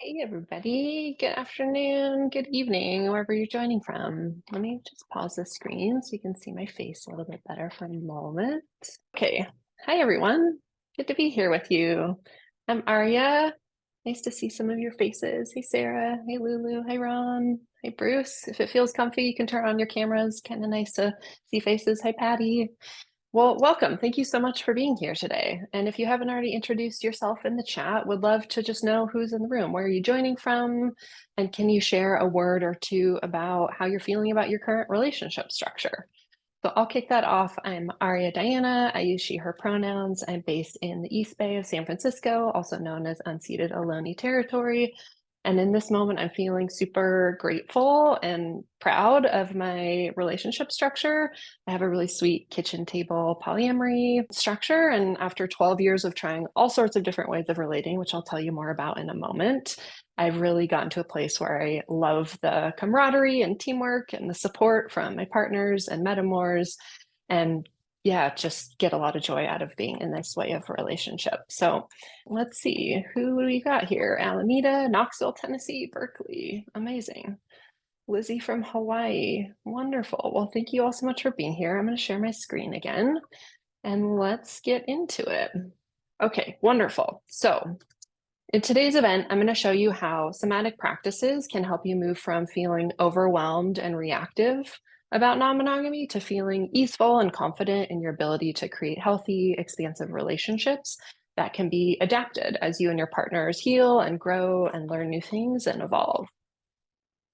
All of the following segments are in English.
Hey everybody, good afternoon, good evening, wherever you're joining from. Let me just pause the screen so you can see my face a little bit better for a moment. Okay, hi everyone, good to be here with you. I'm Arya. Nice to see some of your faces. Hey Sarah, hey Lulu, hey Ron, hey Bruce. If it feels comfy, you can turn on your cameras. Kind of nice to see faces. Hi Patty. Well, welcome. Thank you so much for being here today. And if you haven't already introduced yourself in the chat, would love to just know who's in the room. Where are you joining from? And can you share a word or two about how you're feeling about your current relationship structure? So I'll kick that off. I'm Aria Diana. I use she, her pronouns. I'm based in the East Bay of San Francisco, also known as unceded Ohlone territory. And in this moment, I'm feeling super grateful and proud of my relationship structure. I have a really sweet kitchen table polyamory structure. And after 12 years of trying all sorts of different ways of relating, which I'll tell you more about in a moment, I've really gotten to a place where I love the camaraderie and teamwork and the support from my partners and metamors. And yeah, just get a lot of joy out of being in this way of relationship. So let's see, who do we got here? Alameda, Knoxville, Tennessee, Berkeley. Amazing. Lizzie from Hawaii. Wonderful. Well, thank you all so much for being here. I'm going to share my screen again and let's get into it. Okay, wonderful. So in today's event, I'm going to show you how somatic practices can help you move from feeling overwhelmed and reactive about non-monogamy to feeling easeful and confident in your ability to create healthy, expansive relationships that can be adapted as you and your partners heal and grow and learn new things and evolve.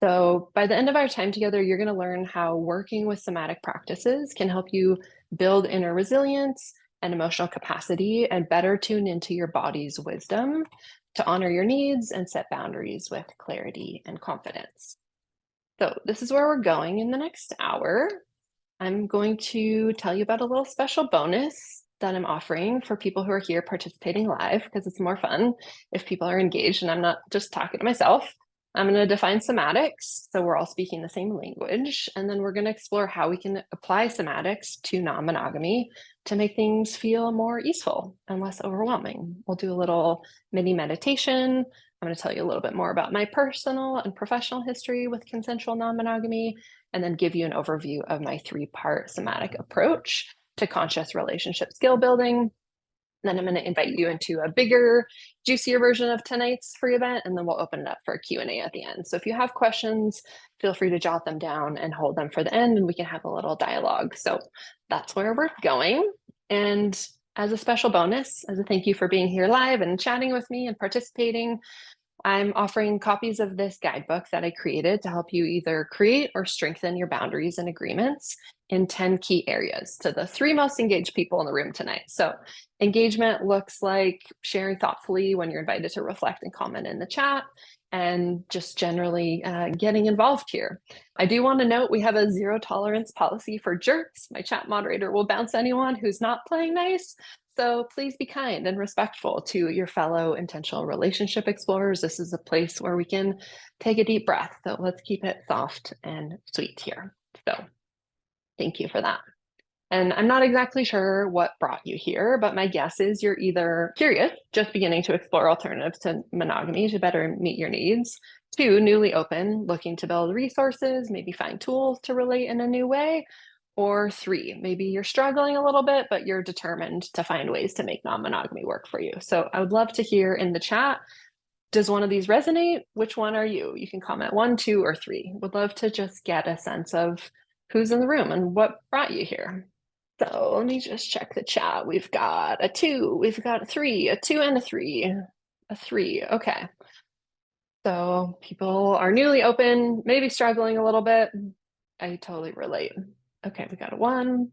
So by the end of our time together, you're going to learn how working with somatic practices can help you build inner resilience and emotional capacity and better tune into your body's wisdom to honor your needs and set boundaries with clarity and confidence. So this is where we're going in the next hour. I'm going to tell you about a little special bonus that I'm offering for people who are here participating live, because it's more fun if people are engaged and I'm not just talking to myself. I'm going to define somatics, so we're all speaking the same language, and then we're going to explore how we can apply somatics to non-monogamy to make things feel more easeful and less overwhelming. We'll do a little mini meditation. I'm going to tell you a little bit more about my personal and professional history with consensual non-monogamy, and then give you an overview of my three-part somatic approach to conscious relationship skill building. Then I'm going to invite you into a bigger, juicier version of tonight's free event, and then we'll open it up for a Q&A at the end. So if you have questions, feel free to jot them down and hold them for the end, and we can have a little dialogue. So that's where we're going. And as a special bonus, as a thank you for being here live and chatting with me and participating, I'm offering copies of this guidebook that I created to help you either create or strengthen your boundaries and agreements in 10 key areas to the three most engaged people in the room tonight. So engagement looks like sharing thoughtfully when you're invited to reflect and comment in the chat, and just generally getting involved here. I do want to note we have a zero tolerance policy for jerks. My chat moderator will bounce anyone who's not playing nice. So please be kind and respectful to your fellow intentional relationship explorers. This is a place where we can take a deep breath. So let's keep it soft and sweet here. So thank you for that. And I'm not exactly sure what brought you here, but my guess is you're either curious, just beginning to explore alternatives to monogamy to better meet your needs, two, newly open, looking to build resources, maybe find tools to relate in a new way, or three, maybe you're struggling a little bit, but you're determined to find ways to make non-monogamy work for you. So I would love to hear in the chat, does one of these resonate? Which one are you? You can comment 1, 2, or 3. Would love to just get a sense of who's in the room and what brought you here. So let me just check the chat. We've got a 2, we've got a 3, a 2 and a 3, a 3. Okay. So people are newly open, maybe struggling a little bit. I totally relate. Okay, we got a 1.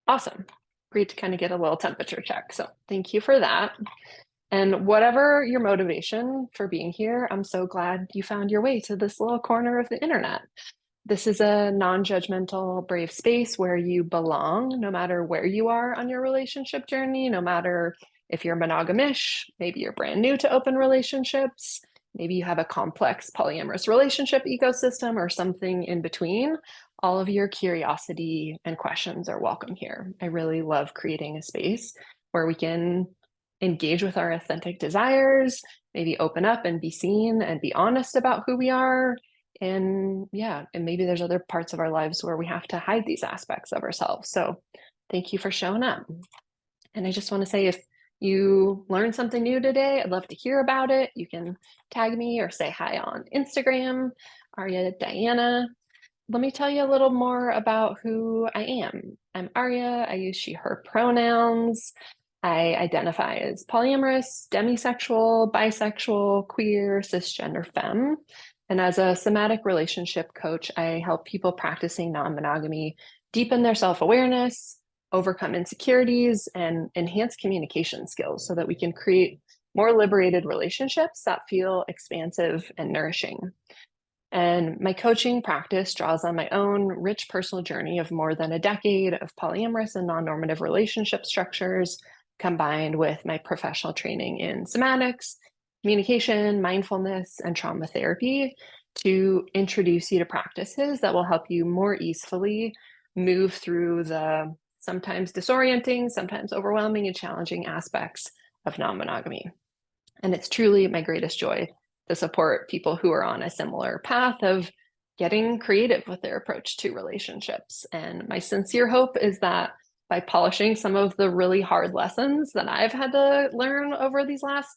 Awesome. Great to kind of get a little temperature check. So thank you for that. And whatever your motivation for being here, I'm so glad you found your way to this little corner of the internet. This is a non-judgmental, brave space where you belong, no matter where you are on your relationship journey, no matter if you're monogamish, maybe you're brand new to open relationships, maybe you have a complex polyamorous relationship ecosystem or something in between. All of your curiosity and questions are welcome here. I really love creating a space where we can engage with our authentic desires, maybe open up and be seen and be honest about who we are. And yeah, and maybe there's other parts of our lives where we have to hide these aspects of ourselves. So thank you for showing up. And I just want to say, if you learned something new today, I'd love to hear about it. You can tag me or say hi on Instagram, Arya Diana. Let me tell you a little more about who I am. I'm Arya. I use she, her pronouns. I identify as polyamorous, demisexual, bisexual, queer, cisgender, femme. And as a somatic relationship coach, I help people practicing non-monogamy deepen their self-awareness, overcome insecurities, and enhance communication skills so that we can create more liberated relationships that feel expansive and nourishing. And my coaching practice draws on my own rich personal journey of more than a decade of polyamorous and non-normative relationship structures, combined with my professional training in somatics, communication, mindfulness, and trauma therapy to introduce you to practices that will help you more easily move through the sometimes disorienting, sometimes overwhelming and challenging aspects of non-monogamy. And it's truly my greatest joy to support people who are on a similar path of getting creative with their approach to relationships. And my sincere hope is that by polishing some of the really hard lessons that I've had to learn over these last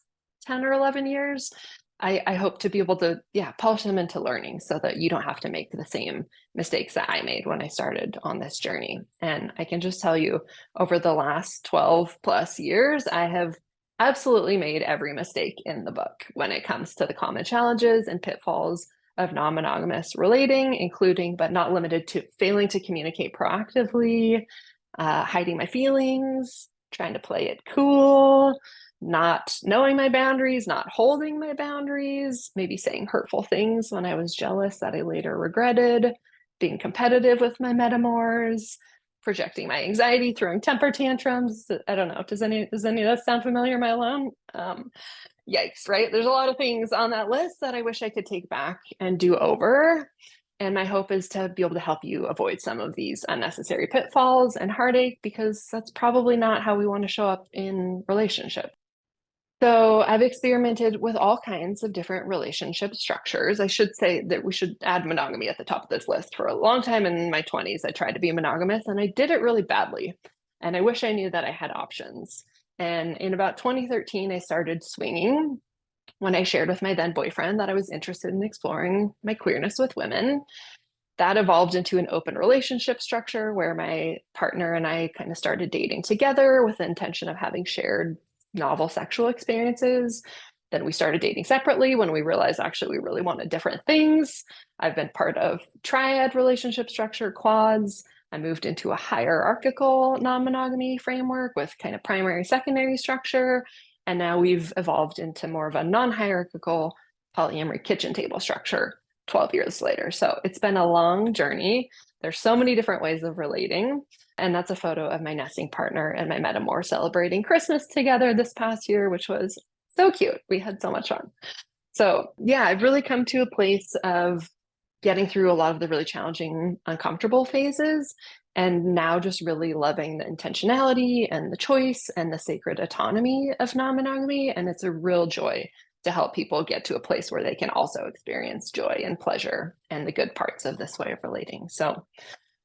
10 or 11 years, I hope to be able to, polish them into learning so that you don't have to make the same mistakes that I made when I started on this journey. And I can just tell you, over the last 12 plus years, I have absolutely made every mistake in the book when it comes to the common challenges and pitfalls of non-monogamous relating, including but not limited to failing to communicate proactively, hiding my feelings, trying to play it cool, not knowing my boundaries, not holding my boundaries, maybe saying hurtful things when I was jealous that I later regretted, being competitive with my metamors, projecting my anxiety, throwing temper tantrums. I don't know. Does any of that sound familiar? Am I alone? Yikes, right? There's a lot of things on that list that I wish I could take back and do over. And my hope is to be able to help you avoid some of these unnecessary pitfalls and heartache, because that's probably not how we want to show up in relationships. So I've experimented with all kinds of different relationship structures. I should say that we should add monogamy at the top of this list. For a long time in my 20s, I tried to be monogamous and I did it really badly. And I wish I knew that I had options. And in about 2013, I started swinging when I shared with my then boyfriend that I was interested in exploring my queerness with women. That evolved into an open relationship structure where my partner and I kind of started dating together with the intention of having shared novel sexual experiences. Then we started dating separately when we realized actually we really wanted different things. I've been part of triad relationship structure, quads. I moved into a hierarchical non-monogamy framework with kind of primary, secondary structure. And now we've evolved into more of a non-hierarchical polyamory kitchen table structure 12 years later. So it's been a long journey. There's so many different ways of relating. And that's a photo of my nesting partner and my metamor celebrating Christmas together this past year, which was so cute. We had so much fun. So yeah, I've really come to a place of getting through a lot of the really challenging, uncomfortable phases, and now just really loving the intentionality and the choice and the sacred autonomy of non-monogamy. And it's a real joy to help people get to a place where they can also experience joy and pleasure and the good parts of this way of relating. So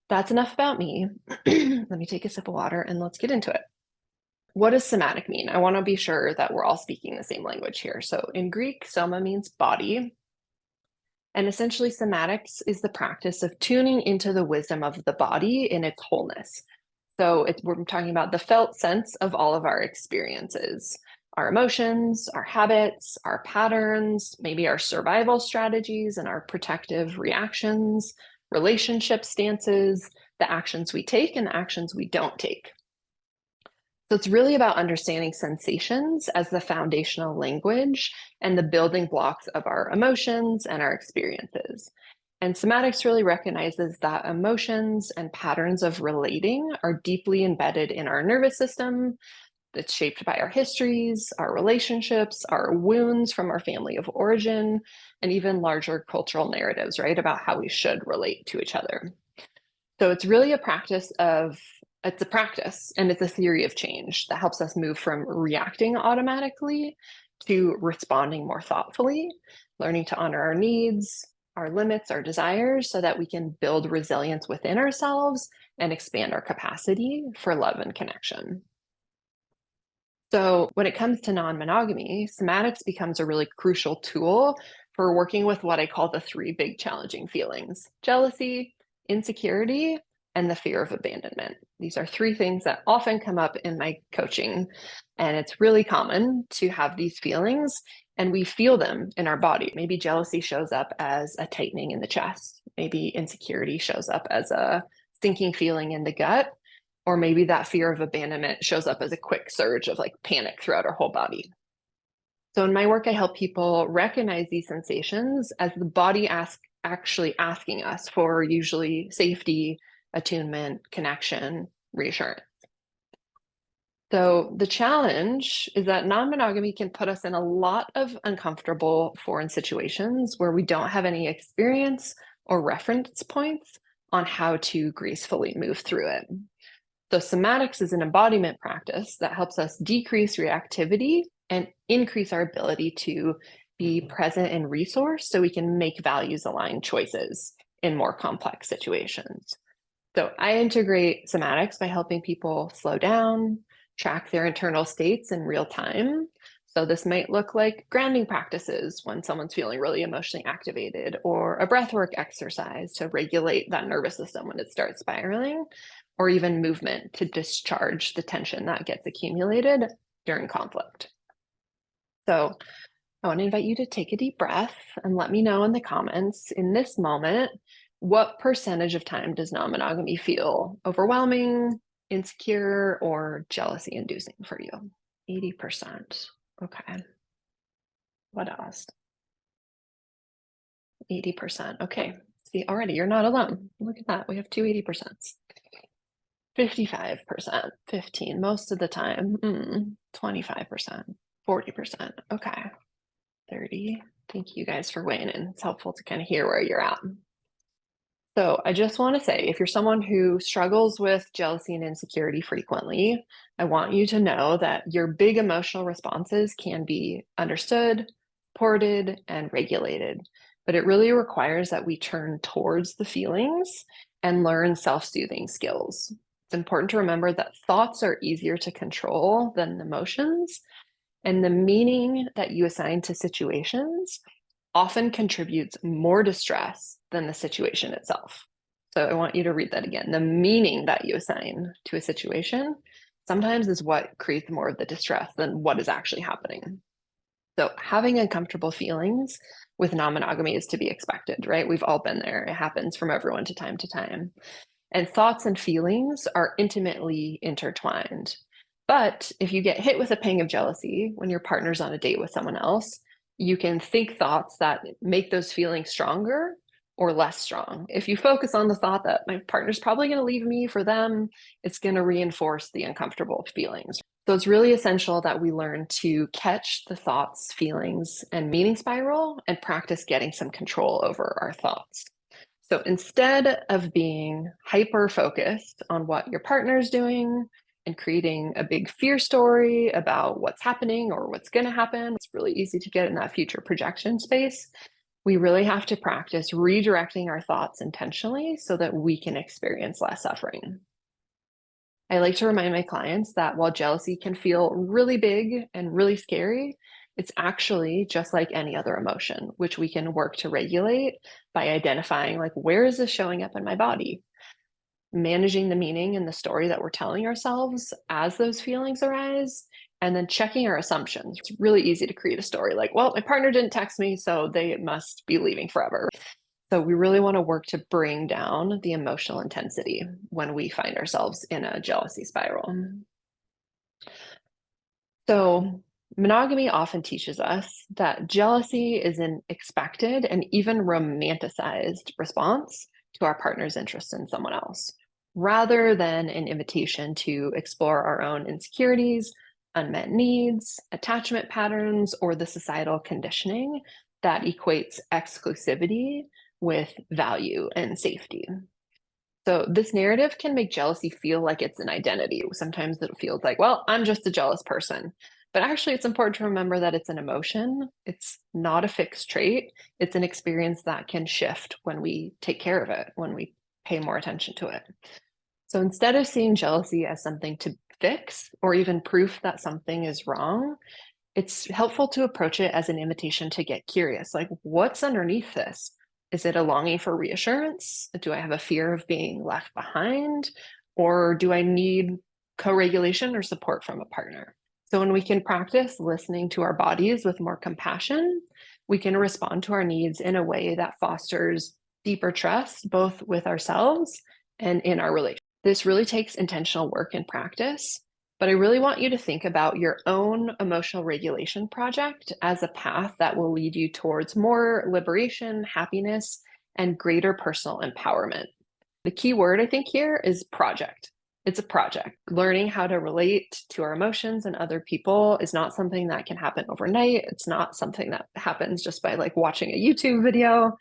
that's enough about me. Let me take a sip of water and let's get into it. What does somatic mean? I want to be sure that we're all speaking the same language here. So in Greek, soma means body. And essentially, somatics is the practice of tuning into the wisdom of the body in its wholeness. So we're talking about the felt sense of all of our experiences, our emotions, our habits, our patterns, maybe our survival strategies and our protective reactions, relationship stances, the actions we take and the actions we don't take. So it's really about understanding sensations as the foundational language and the building blocks of our emotions and our experiences. And somatics really recognizes that emotions and patterns of relating are deeply embedded in our nervous system. It's shaped by our histories, our relationships, our wounds from our family of origin, and even larger cultural narratives, right, about how we should relate to each other. So it's really a practice of It's a practice and it's a theory of change that helps us move from reacting automatically to responding more thoughtfully, learning to honor our needs, our limits, our desires, so that we can build resilience within ourselves and expand our capacity for love and connection. So when it comes to non-monogamy, somatics becomes a really crucial tool for working with what I call the three big challenging feelings: jealousy, insecurity, and the fear of abandonment. These are three things that often come up in my coaching, and it's really common to have these feelings and we feel them in our body. Maybe jealousy shows up as a tightening in the chest. Maybe insecurity shows up as a sinking feeling in the gut, or maybe that fear of abandonment shows up as a quick surge of like panic throughout our whole body. So in my work, I help people recognize these sensations as the body actually asking us for usually safety, attunement, connection, reassurance. So the challenge is that non-monogamy can put us in a lot of uncomfortable foreign situations where we don't have any experience or reference points on how to gracefully move through it. So somatics is an embodiment practice that helps us decrease reactivity and increase our ability to be present and resource so we can make values aligned choices in more complex situations. So I integrate somatics by helping people slow down, track their internal states in real time. So this might look like grounding practices when someone's feeling really emotionally activated, or a breathwork exercise to regulate that nervous system when it starts spiraling, or even movement to discharge the tension that gets accumulated during conflict. So I want to invite you to take a deep breath and let me know in the comments in this moment, what percentage of time does non-monogamy feel overwhelming, insecure, or jealousy inducing for you? 80%. Okay. What else? 80%. Okay. See, already you're not alone. Look at that. We have two 80%. 55%, 15 most of the time, 25%, 40%. Okay. 30. Thank you guys for weighing in. It's helpful to kind of hear where you're at. So I just want to say, if you're someone who struggles with jealousy and insecurity frequently, I want you to know that your big emotional responses can be understood, supported, and regulated. But it really requires that we turn towards the feelings and learn self-soothing skills. It's important to remember that thoughts are easier to control than emotions, and the meaning that you assign to situations often contributes more distress than the situation itself. So I want you to read that again. The meaning that you assign to a situation sometimes is what creates more of the distress than what is actually happening. So having uncomfortable feelings with non-monogamy is to be expected, right? We've all been there. It happens from everyone to time to time. And thoughts and feelings are intimately intertwined. But if you get hit with a pang of jealousy when your partner's on a date with someone else, you can think thoughts that make those feelings stronger or less strong. If you focus on the thought that my partner's probably going to leave me for them, it's going to reinforce the uncomfortable feelings. So it's really essential that we learn to catch the thoughts, feelings, and meaning spiral and practice getting some control over our thoughts. So instead of being hyper focused on what your partner's doing and creating a big fear story about what's happening or what's going to happen, it's really easy to get in that future projection space. We really have to practice redirecting our thoughts intentionally so that we can experience less suffering. I like to remind my clients that while jealousy can feel really big and really scary, it's actually just like any other emotion, which we can work to regulate by identifying, like, where is this showing up in my body? Managing the meaning and the story that we're telling ourselves as those feelings arise, and then checking our assumptions. It's really easy to create a story like, well, my partner didn't text me, so they must be leaving forever. So we really want to work to bring down the emotional intensity when we find ourselves in a jealousy spiral. So monogamy often teaches us that jealousy is an expected and even romanticized response to our partner's interest in someone else, rather than an invitation to explore our own insecurities, unmet needs, attachment patterns, or the societal conditioning that equates exclusivity with value and safety. So this narrative can make jealousy feel like it's an identity. Sometimes it feels like, well, I'm just a jealous person. But actually, it's important to remember that it's an emotion. It's not a fixed trait. It's an experience that can shift when we take care of it, when we pay more attention to it. So instead of seeing jealousy as something to fix or even proof that something is wrong, it's helpful to approach it as an invitation to get curious. Like, what's underneath this? Is it a longing for reassurance? Do I have a fear of being left behind? Or do I need co-regulation or support from a partner? So when we can practice listening to our bodies with more compassion, we can respond to our needs in a way that fosters deeper trust, both with ourselves and in our relationship. This really takes intentional work and practice. But I really want you to think about your own emotional regulation project as a path that will lead you towards more liberation, happiness, and greater personal empowerment. The key word I think here is project. It's a project. Learning how to relate to our emotions and other people is not something that can happen overnight. It's not something that happens just by like watching a YouTube video.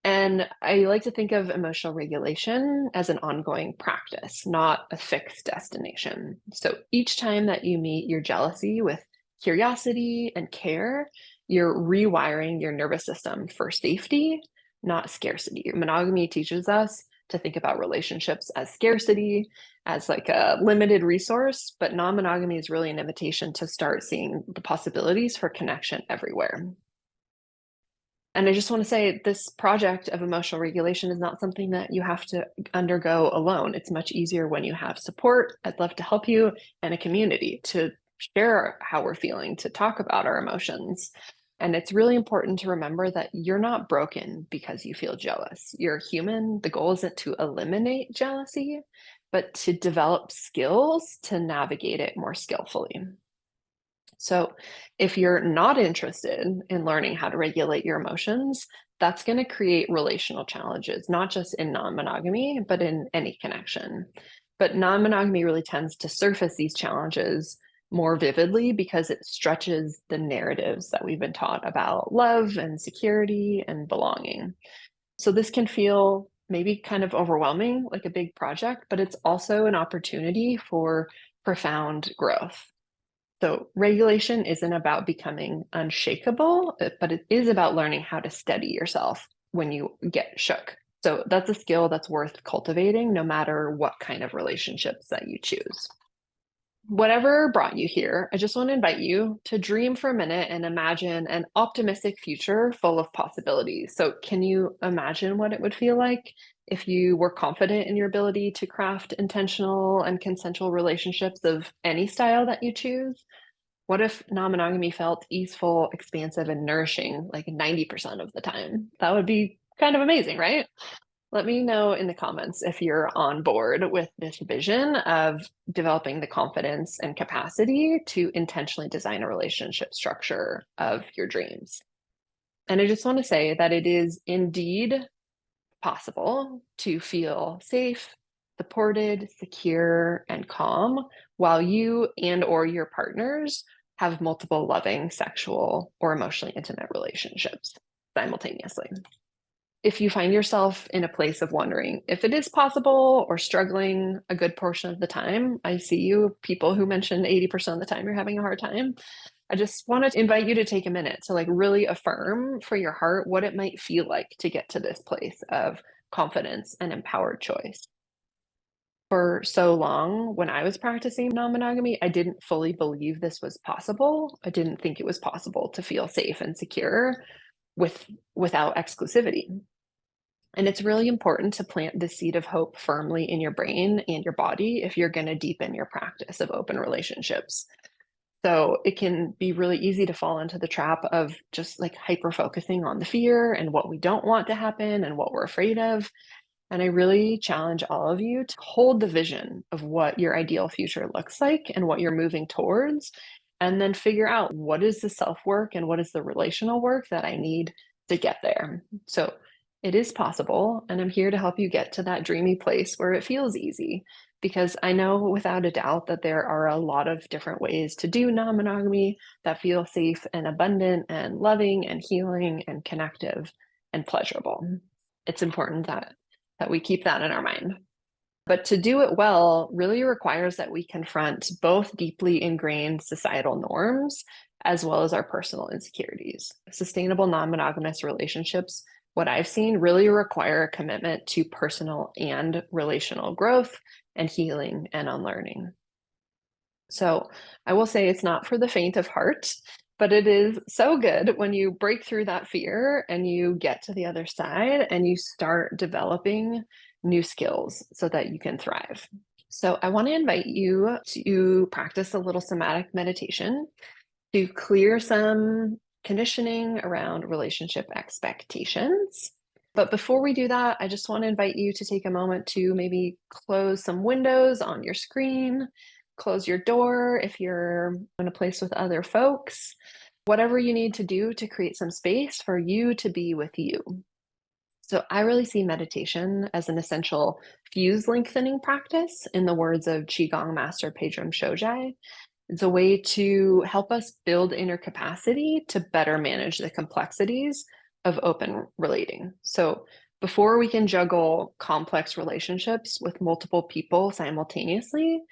And I like to think of emotional regulation as an ongoing practice, not a fixed destination. So each time that you meet your jealousy with curiosity and care, you're rewiring your nervous system for safety, not scarcity. Monogamy teaches us to think about relationships as scarcity, as like a limited resource, but non-monogamy is really an invitation to start seeing the possibilities for connection everywhere. And I just want to say this project of emotional regulation is not something that you have to undergo alone. It's much easier when you have support. I'd love to help you and a community to share how we're feeling, to talk about our emotions. And it's really important to remember that you're not broken because you feel jealous. You're human. The goal isn't to eliminate jealousy, but to develop skills to navigate it more skillfully. So, if you're not interested in learning how to regulate your emotions, that's going to create relational challenges, not just in non monogamy, but in any connection. But non monogamy really tends to surface these challenges more vividly because it stretches the narratives that we've been taught about love and security and belonging. So, this can feel maybe kind of overwhelming, like a big project, but it's also an opportunity for profound growth. So regulation isn't about becoming unshakable, but it is about learning how to steady yourself when you get shook. So that's a skill that's worth cultivating no matter what kind of relationships that you choose. Whatever brought you here, I just want to invite you to dream for a minute and imagine an optimistic future full of possibilities. So, can you imagine what it would feel like if you were confident in your ability to craft intentional and consensual relationships of any style that you choose? What if non-monogamy felt easeful, expansive, and nourishing like 90% of the time? That would be kind of amazing, right? Let me know in the comments if you're on board with this vision of developing the confidence and capacity to intentionally design a relationship structure of your dreams. And I just want to say that it is indeed possible to feel safe, supported, secure, and calm while you and or your partners have multiple loving sexual or emotionally intimate relationships simultaneously. If you find yourself in a place of wondering if it is possible or struggling a good portion of the time, I see you, people who mentioned 80% of the time you're having a hard time. I just want to invite you to take a minute to like really affirm for your heart what it might feel like to get to this place of confidence and empowered choice. For so long, when I was practicing non monogamy, I didn't fully believe this was possible. I didn't think it was possible to feel safe and secure without exclusivity. And it's really important to plant the seed of hope firmly in your brain and your body if you're going to deepen your practice of open relationships. So it can be really easy to fall into the trap of just like hyper focusing on the fear and what we don't want to happen and what we're afraid of. And I really challenge all of you to hold the vision of what your ideal future looks like and what you're moving towards, and then figure out what is the self work and what is the relational work that I need to get there. So it is possible, and I'm here to help you get to that dreamy place where it feels easy. Because I know without a doubt that there are a lot of different ways to do non monogamy that feel safe and abundant and loving and healing and connective and pleasurable. It's important that that we keep that in our mind. But to do it well really requires that we confront both deeply ingrained societal norms as well as our personal insecurities. Sustainable non-monogamous relationships, what I've seen, really require a commitment to personal and relational growth and healing and unlearning. So I will say it's not for the faint of heart, but it is so good when you break through that fear and you get to the other side and you start developing new skills so that you can thrive. So I want to invite you to practice a little somatic meditation to clear some conditioning around relationship expectations. But before we do that, I just want to invite you to take a moment to maybe close some windows on your screen, close your door if you're in a place with other folks, whatever you need to do to create some space for you to be with you. So I really see meditation as an essential fuse lengthening practice, in the words of Qigong master Pedram Shojai. It's a way to help us build inner capacity to better manage the complexities of open relating. So before we can juggle complex relationships with multiple people simultaneously,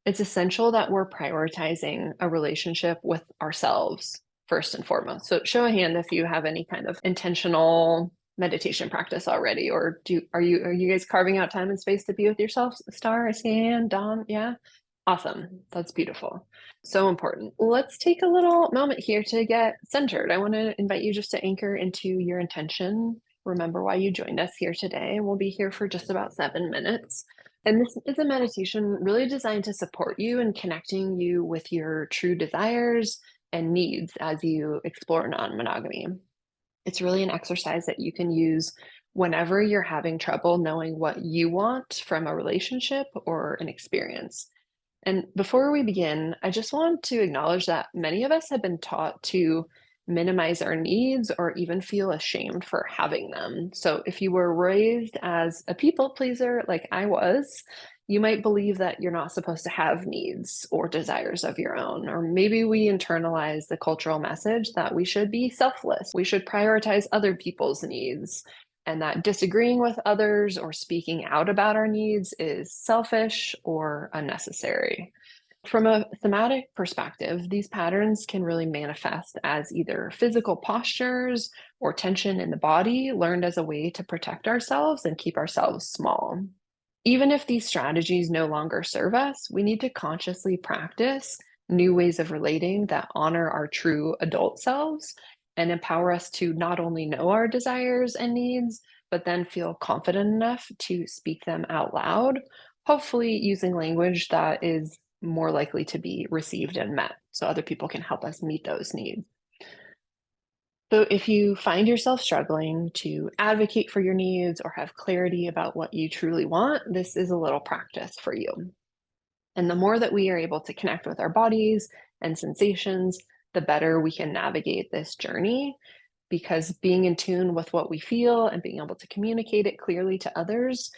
it's essential that we're prioritizing a relationship with ourselves first and foremost. So show a hand if you have any kind of intentional meditation practice already, or are you guys carving out time and space to be with yourself? Star, I see a hand. Don, yeah. Awesome. That's beautiful. So important. Let's take a little moment here to get centered. I want to invite you just to anchor into your intention. Remember why you joined us here today. We'll be here for just about 7 minutes. And this is a meditation really designed to support you in connecting you with your true desires and needs as you explore non-monogamy. It's really an exercise that you can use whenever you're having trouble knowing what you want from a relationship or an experience. And before we begin, I just want to acknowledge that many of us have been taught to minimize our needs or even feel ashamed for having them. So if you were raised as a people pleaser like I was, you might believe that you're not supposed to have needs or desires of your own. Or maybe we internalize the cultural message that we should be selfless, we should prioritize other people's needs, and that disagreeing with others or speaking out about our needs is selfish or unnecessary. From a thematic perspective, these patterns can really manifest as either physical postures or tension in the body, learned as a way to protect ourselves and keep ourselves small. Even if these strategies no longer serve us, we need to consciously practice new ways of relating that honor our true adult selves and empower us to not only know our desires and needs, but then feel confident enough to speak them out loud, hopefully using language that is more likely to be received and met, so other people can help us meet those needs. So if you find yourself struggling to advocate for your needs or have clarity about what you truly want, this is a little practice for you. And the more that we are able to connect with our bodies and sensations, the better we can navigate this journey, because being in tune with what we feel and being able to communicate it clearly to others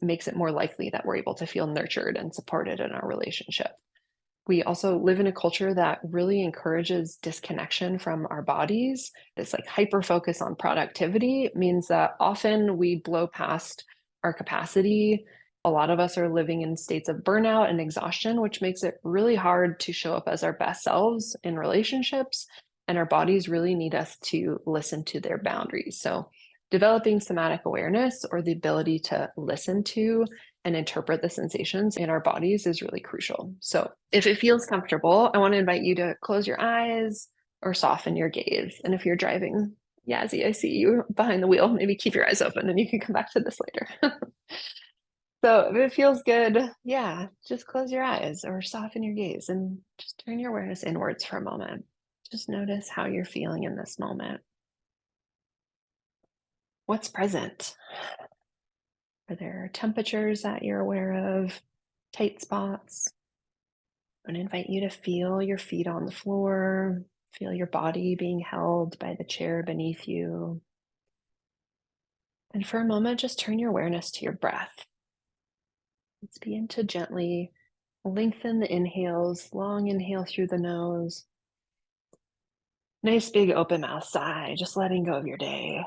makes it more likely that we're able to feel nurtured and supported in our relationship. We also live in a culture that really encourages disconnection from our bodies. This like hyper focus on productivity means that often we blow past our capacity. A lot of us are living in states of burnout and exhaustion, which makes it really hard to show up as our best selves in relationships. And our bodies really need us to listen to their boundaries. So developing somatic awareness, or the ability to listen to and interpret the sensations in our bodies, is really crucial. So if it feels comfortable, I want to invite you to close your eyes or soften your gaze. And if you're driving, Yazzie, I see you behind the wheel, maybe keep your eyes open and you can come back to this later. So if it feels good, yeah, just close your eyes or soften your gaze and just turn your awareness inwards for a moment. Just notice how you're feeling in this moment. What's present? Are there temperatures that you're aware of? Tight spots? I'm going to invite you to feel your feet on the floor, feel your body being held by the chair beneath you. And for a moment, just turn your awareness to your breath. Let's begin to gently lengthen the inhales, long inhale through the nose. Nice big open mouth sigh, just letting go of your day.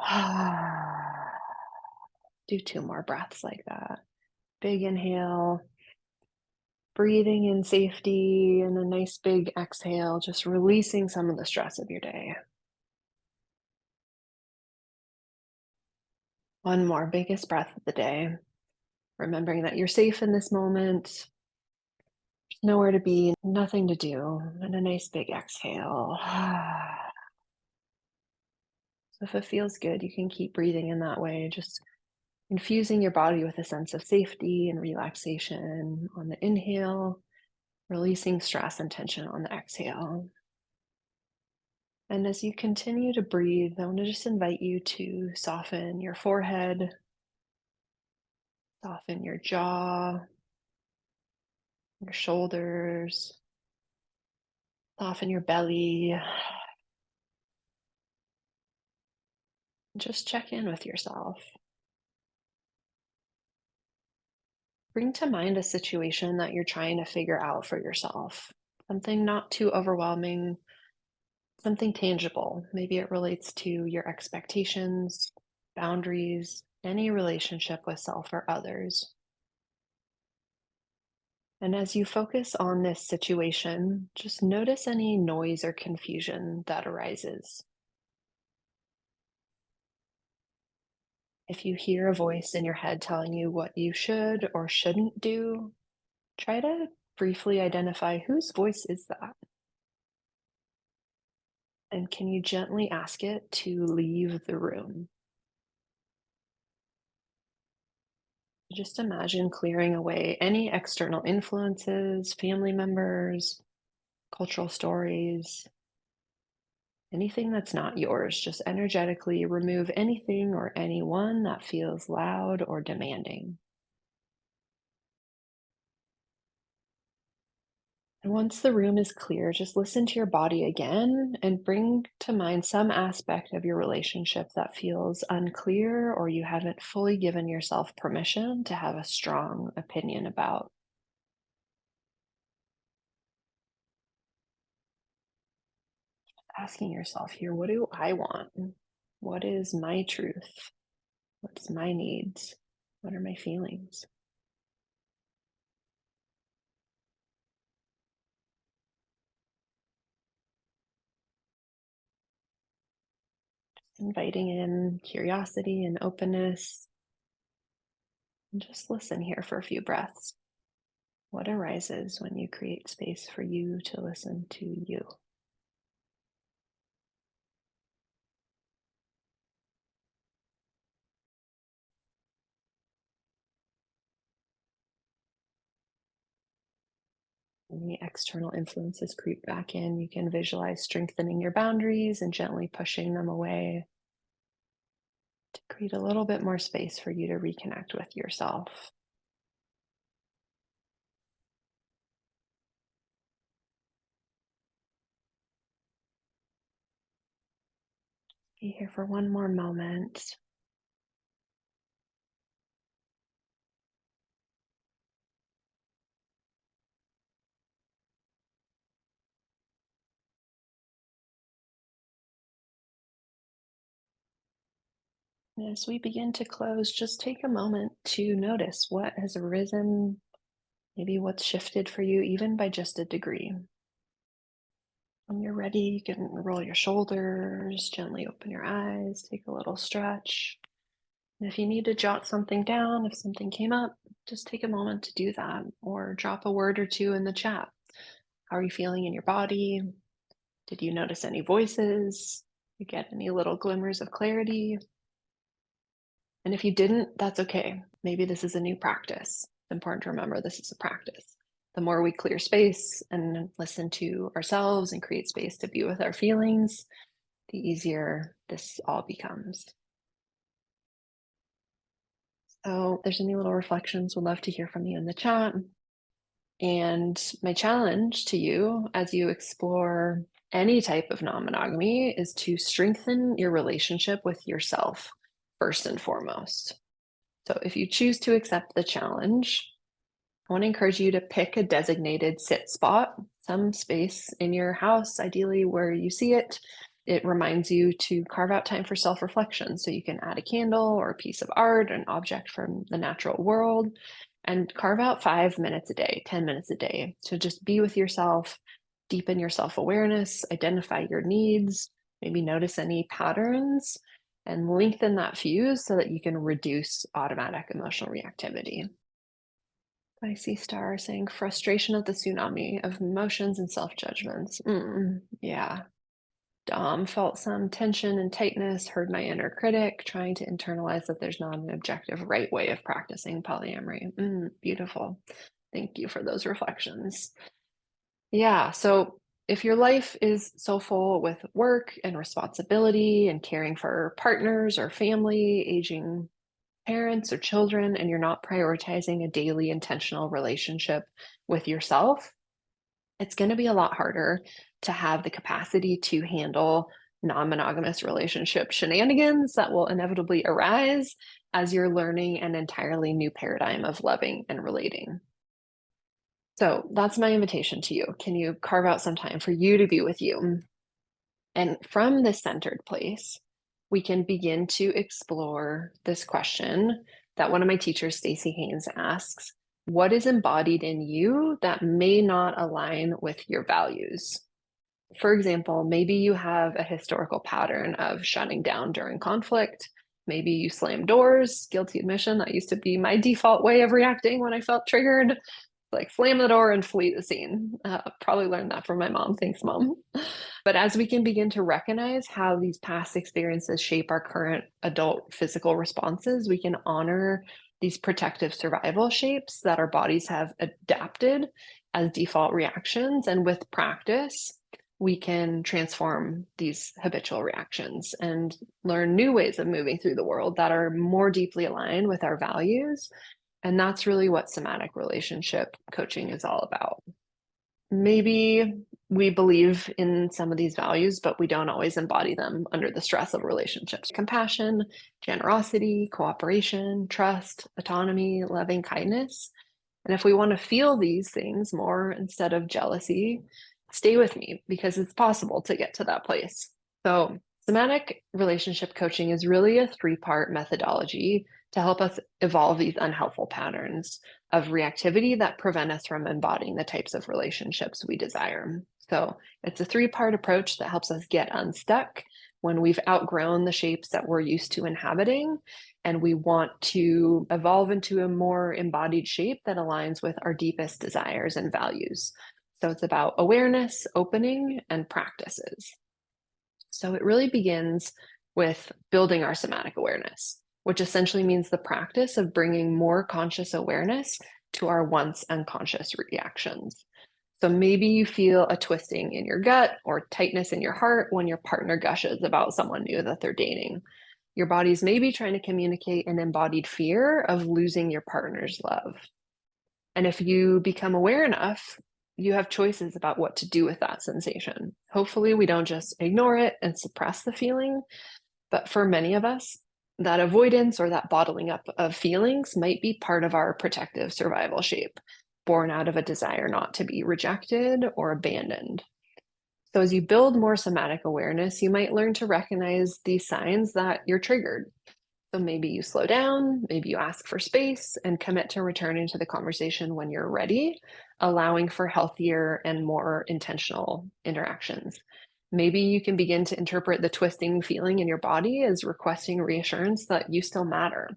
Do 2 more breaths like that. Big inhale, breathing in safety, and a nice big exhale, just releasing some of the stress of your day. One more, biggest breath of the day. Remembering that you're safe in this moment, there's nowhere to be, nothing to do, and a nice big exhale. So if it feels good, you can keep breathing in that way, just infusing your body with a sense of safety and relaxation on the inhale, releasing stress and tension on the exhale. And as you continue to breathe, I want to just invite you to soften your forehead, soften your jaw, your shoulders, soften your belly. Just check in with yourself. Bring to mind a situation that you're trying to figure out for yourself. Something not too overwhelming, something tangible. Maybe it relates to your expectations, boundaries, any relationship with self or others. And as you focus on this situation, just notice any noise or confusion that arises. If you hear a voice in your head telling you what you should or shouldn't do, try to briefly identify whose voice is that. And can you gently ask it to leave the room? Just imagine clearing away any external influences, family members, cultural stories, anything that's not yours. Just energetically remove anything or anyone that feels loud or demanding. And once the room is clear, just listen to your body again and bring to mind some aspect of your relationship that feels unclear or you haven't fully given yourself permission to have a strong opinion about. Asking yourself here, what do I want? What is my truth? What's my needs? What are my feelings? Inviting in curiosity and openness. And just listen here for a few breaths. What arises when you create space for you to listen to you? Any external influences creep back in, you can visualize strengthening your boundaries and gently pushing them away to create a little bit more space for you to reconnect with yourself. Be here for one more moment. And as we begin to close, just take a moment to notice what has arisen, maybe what's shifted for you, even by just a degree. When you're ready, you can roll your shoulders, gently open your eyes, take a little stretch. And if you need to jot something down, if something came up, just take a moment to do that or drop a word or two in the chat. How are you feeling in your body? Did you notice any voices? You get any little glimmers of clarity? And if you didn't, that's okay. Maybe this is a new practice. It's important to remember this is a practice. The more we clear space and listen to ourselves and create space to be with our feelings, the easier this all becomes. So if there's any little reflections, we'd love to hear from you in the chat. And my challenge to you as you explore any type of non-monogamy is to strengthen your relationship with yourself first and foremost. So if you choose to accept the challenge, I want to encourage you to pick a designated sit spot, some space in your house, ideally where you see it, it reminds you to carve out time for self-reflection. So you can add a candle or a piece of art, an object from the natural world, and carve out 5 minutes a day, 10 minutes a day to just be with yourself, deepen your self-awareness, identify your needs, maybe notice any patterns, and lengthen that fuse so that you can reduce automatic emotional reactivity. I see Star saying frustration at the tsunami of emotions and self-judgments. Yeah. Dom felt some tension and tightness, heard my inner critic, trying to internalize that there's not an objective right way of practicing polyamory. Beautiful. Thank you for those reflections. Yeah, so if your life is so full with work and responsibility and caring for partners or family, aging parents or children, and you're not prioritizing a daily intentional relationship with yourself, it's going to be a lot harder to have the capacity to handle non-monogamous relationship shenanigans that will inevitably arise as you're learning an entirely new paradigm of loving and relating. So that's my invitation to you. Can you carve out some time for you to be with you? And from this centered place, we can begin to explore this question that one of my teachers, Stacey Haynes, asks: what is embodied in you that may not align with your values? For example, maybe you have a historical pattern of shutting down during conflict. Maybe you slam doors, guilty admission. That used to be my default way of reacting when I felt triggered. Like slam the door and flee the scene. Probably learned that from my mom. Thanks, Mom. But as we can begin to recognize how these past experiences shape our current adult physical responses, we can honor these protective survival shapes that our bodies have adapted as default reactions. And with practice, we can transform these habitual reactions and learn new ways of moving through the world that are more deeply aligned with our values. And that's really what somatic relationship coaching is all about. Maybe we believe in some of these values, but we don't always embody them under the stress of relationships. Compassion, generosity, cooperation, trust, autonomy, loving kindness. And if we want to feel these things more instead of jealousy, stay with me because it's possible to get to that place. So, somatic relationship coaching is really a 3-part methodology to help us evolve these unhelpful patterns of reactivity that prevent us from embodying the types of relationships we desire. So, it's a 3-part approach that helps us get unstuck when we've outgrown the shapes that we're used to inhabiting and we want to evolve into a more embodied shape that aligns with our deepest desires and values. So it's about awareness, opening, and practices. So it really begins with building our somatic awareness, which essentially means the practice of bringing more conscious awareness to our once unconscious reactions. So maybe you feel a twisting in your gut or tightness in your heart when your partner gushes about someone new that they're dating. Your body's maybe trying to communicate an embodied fear of losing your partner's love. And if you become aware enough, you have choices about what to do with that sensation. Hopefully, we don't just ignore it and suppress the feeling. But for many of us, that avoidance or that bottling up of feelings might be part of our protective survival shape, born out of a desire not to be rejected or abandoned. So, as you build more somatic awareness, you might learn to recognize these signs that you're triggered. So maybe you slow down, maybe you ask for space and commit to returning to the conversation when you're ready, allowing for healthier and more intentional interactions. Maybe you can begin to interpret the twisting feeling in your body as requesting reassurance that you still matter.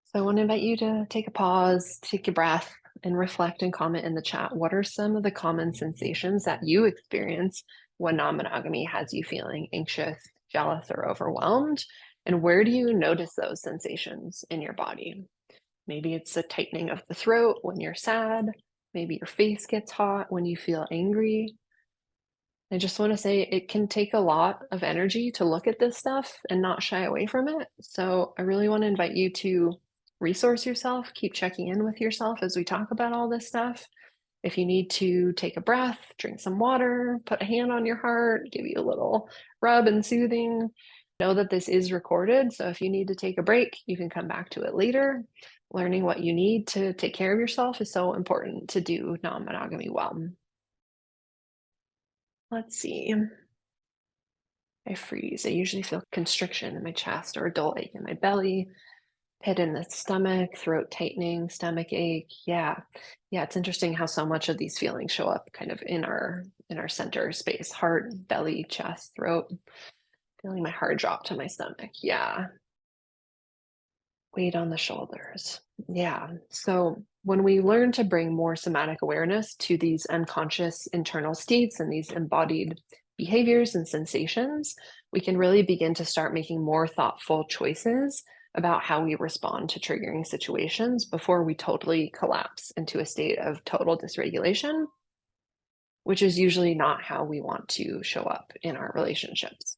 So I want to invite you to take a pause, take a breath, and reflect and comment in the chat. What are some of the common sensations that you experience when non-monogamy has you feeling anxious, jealous, or overwhelmed? And where do you notice those sensations in your body? Maybe it's a tightening of the throat when you're sad. Maybe your face gets hot when you feel angry. I just want to say it can take a lot of energy to look at this stuff and not shy away from it. So I really want to invite you to resource yourself, keep checking in with yourself as we talk about all this stuff. If you need to take a breath, drink some water, put a hand on your heart, give you a little rub and soothing, know that this is recorded. So if you need to take a break, you can come back to it later. Learning what you need to take care of yourself is so important to do non-monogamy well. Let's see. I freeze. I usually feel constriction in my chest or a dull ache in my belly, pit in the stomach, throat tightening, stomach ache. Yeah. Yeah, it's interesting how so much of these feelings show up kind of in our center space, heart, belly, chest, throat. Feeling my heart drop to my stomach. Yeah. Weight on the shoulders. Yeah. So when we learn to bring more somatic awareness to these unconscious internal states and these embodied behaviors and sensations, we can really begin to start making more thoughtful choices about how we respond to triggering situations before we totally collapse into a state of total dysregulation, which is usually not how we want to show up in our relationships.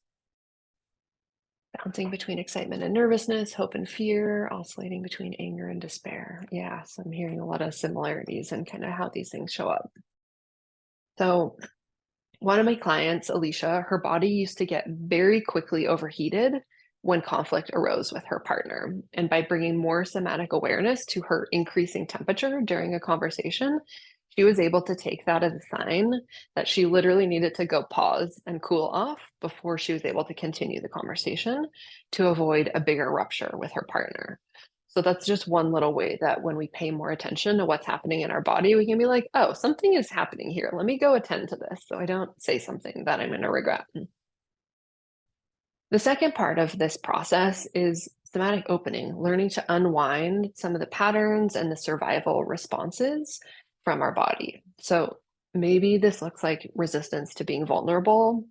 Bouncing between excitement and nervousness, hope and fear, oscillating between anger and despair. Yeah, so I'm hearing a lot of similarities in kind of how these things show up. So, one of my clients, Alicia, her body used to get very quickly overheated when conflict arose with her partner. And by bringing more somatic awareness to her increasing temperature during a conversation, she was able to take that as a sign that she literally needed to go pause and cool off before she was able to continue the conversation to avoid a bigger rupture with her partner. So that's just one little way that when we pay more attention to what's happening in our body, we can be like, oh, something is happening here. Let me go attend to this so I don't say something that I'm going to regret. The second part of this process is somatic opening, learning to unwind some of the patterns and the survival responses from our body. So maybe this looks like resistance to being vulnerable.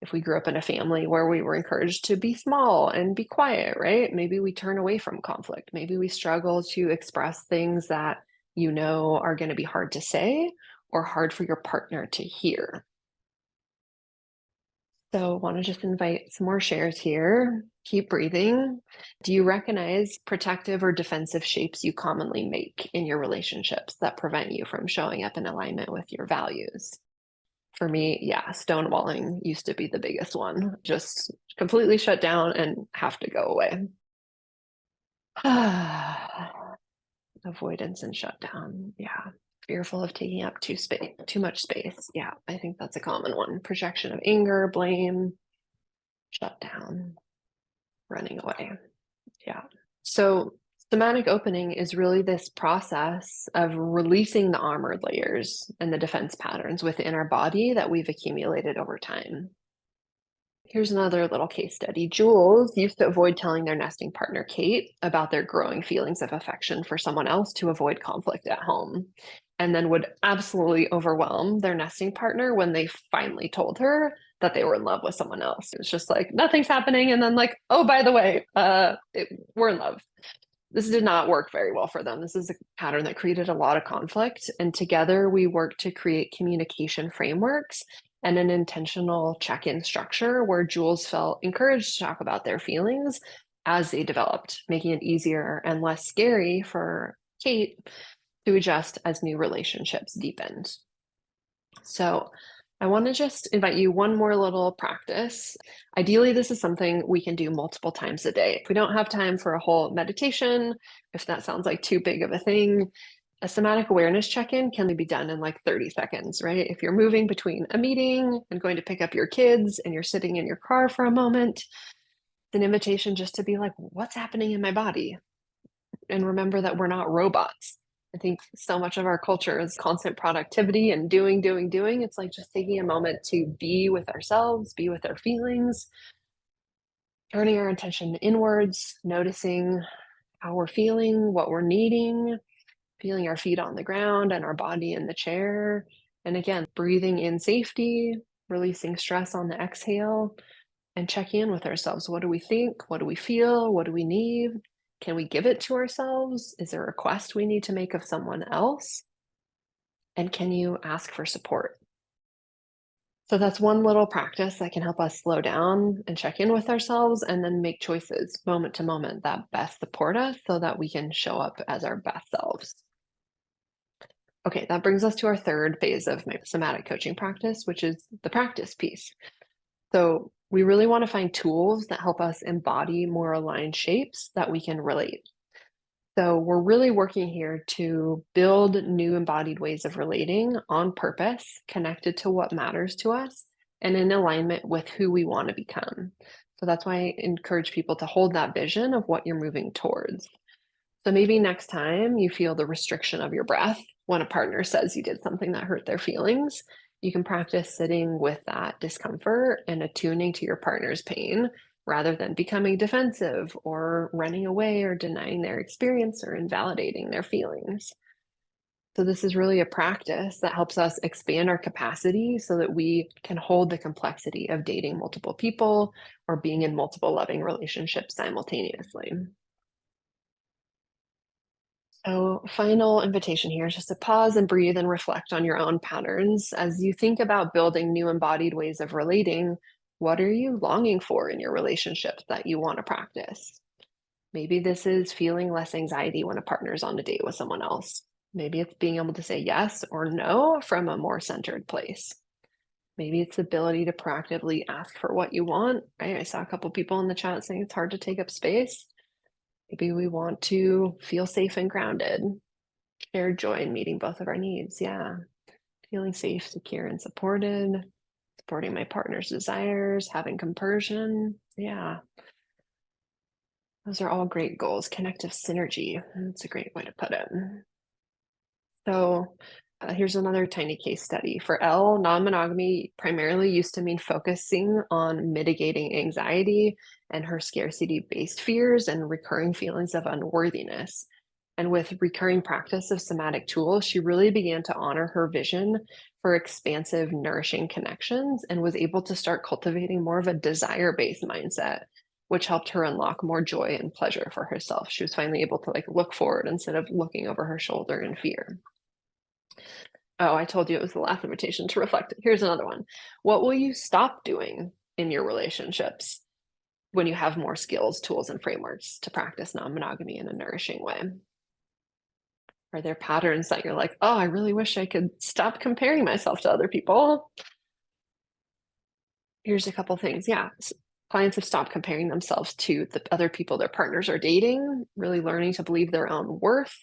If we grew up in a family where we were encouraged to be small and be quiet, right? Maybe we turn away from conflict. Maybe we struggle to express things that you know are going to be hard to say or hard for your partner to hear. So, want to just invite some more shares here. Keep breathing. Do you recognize protective or defensive shapes you commonly make in your relationships that prevent you from showing up in alignment with your values? For me, yeah, stonewalling used to be the biggest one. Just completely shut down and have to go away. Avoidance and shutdown. Yeah. Fearful of taking up too much space. Yeah, I think that's a common one. Projection of anger, blame, shut down, running away. Yeah. So somatic opening is really this process of releasing the armored layers and the defense patterns within our body that we've accumulated over time. Here's another little case study. Jules used to avoid telling their nesting partner, Kate, about their growing feelings of affection for someone else to avoid conflict at home, and then would absolutely overwhelm their nesting partner when they finally told her that they were in love with someone else. It's just like, nothing's happening. And then, like, oh, by the way, we're in love. This did not work very well for them. This is a pattern that created a lot of conflict. And together we worked to create communication frameworks and an intentional check-in structure where Jules felt encouraged to talk about their feelings as they developed, making it easier and less scary for Kate to adjust as new relationships deepened. So I want to just invite you one more little practice. Ideally, this is something we can do multiple times a day. If we don't have time for a whole meditation, if that sounds like too big of a thing, a somatic awareness check-in can be done in like 30 seconds, right? If you're moving between a meeting and going to pick up your kids and you're sitting in your car for a moment, it's an invitation just to be like, what's happening in my body? And remember that we're not robots. I think so much of our culture is constant productivity and doing, doing, doing. It's like just taking a moment to be with ourselves, be with our feelings, turning our attention inwards, noticing how we're feeling, what we're needing, feeling our feet on the ground and our body in the chair. And again, breathing in safety, releasing stress on the exhale, and checking in with ourselves. What do we think? What do we feel? What do we need? Can we give it to ourselves? Is there a request we need to make of someone else? And can you ask for support? So that's one little practice that can help us slow down and check in with ourselves and then make choices moment to moment that best support us so that we can show up as our best selves. Okay, that brings us to our third phase of my somatic coaching practice, which is the practice piece. So we really want to find tools that help us embody more aligned shapes that we can relate. So we're really working here to build new embodied ways of relating on purpose, connected to what matters to us, and in alignment with who we want to become. So that's why I encourage people to hold that vision of what you're moving towards. So maybe next time you feel the restriction of your breath when a partner says you did something that hurt their feelings, you can practice sitting with that discomfort and attuning to your partner's pain rather than becoming defensive or running away or denying their experience or invalidating their feelings. So this is really a practice that helps us expand our capacity so that we can hold the complexity of dating multiple people or being in multiple loving relationships simultaneously. So, final invitation here is just to pause and breathe and reflect on your own patterns. As you think about building new embodied ways of relating, what are you longing for in your relationships that you want to practice? Maybe this is feeling less anxiety when a partner's on a date with someone else. Maybe it's being able to say yes or no from a more centered place. Maybe it's the ability to proactively ask for what you want. Right? I saw a couple people in the chat saying it's hard to take up space. Maybe we want to feel safe and grounded, share joy in meeting both of our needs. Yeah. Feeling safe, secure, and supported, supporting my partner's desires, having compersion. Yeah. Those are all great goals. Connective synergy. That's a great way to put it. So here's another tiny case study. For Elle, non-monogamy primarily used to mean focusing on mitigating anxiety and her scarcity-based fears and recurring feelings of unworthiness. And with recurring practice of somatic tools, she really began to honor her vision for expansive, nourishing connections and was able to start cultivating more of a desire-based mindset, which helped her unlock more joy and pleasure for herself. She was finally able to look forward instead of looking over her shoulder in fear. Oh, I told you it was the last invitation to reflect. Here's another one. What will you stop doing in your relationships when you have more skills, tools, and frameworks to practice non-monogamy in a nourishing way? Are there patterns that you're like, oh, I really wish I could stop comparing myself to other people? Here's a couple things. Yeah. Clients have stopped comparing themselves to the other people their partners are dating, really learning to believe their own worth.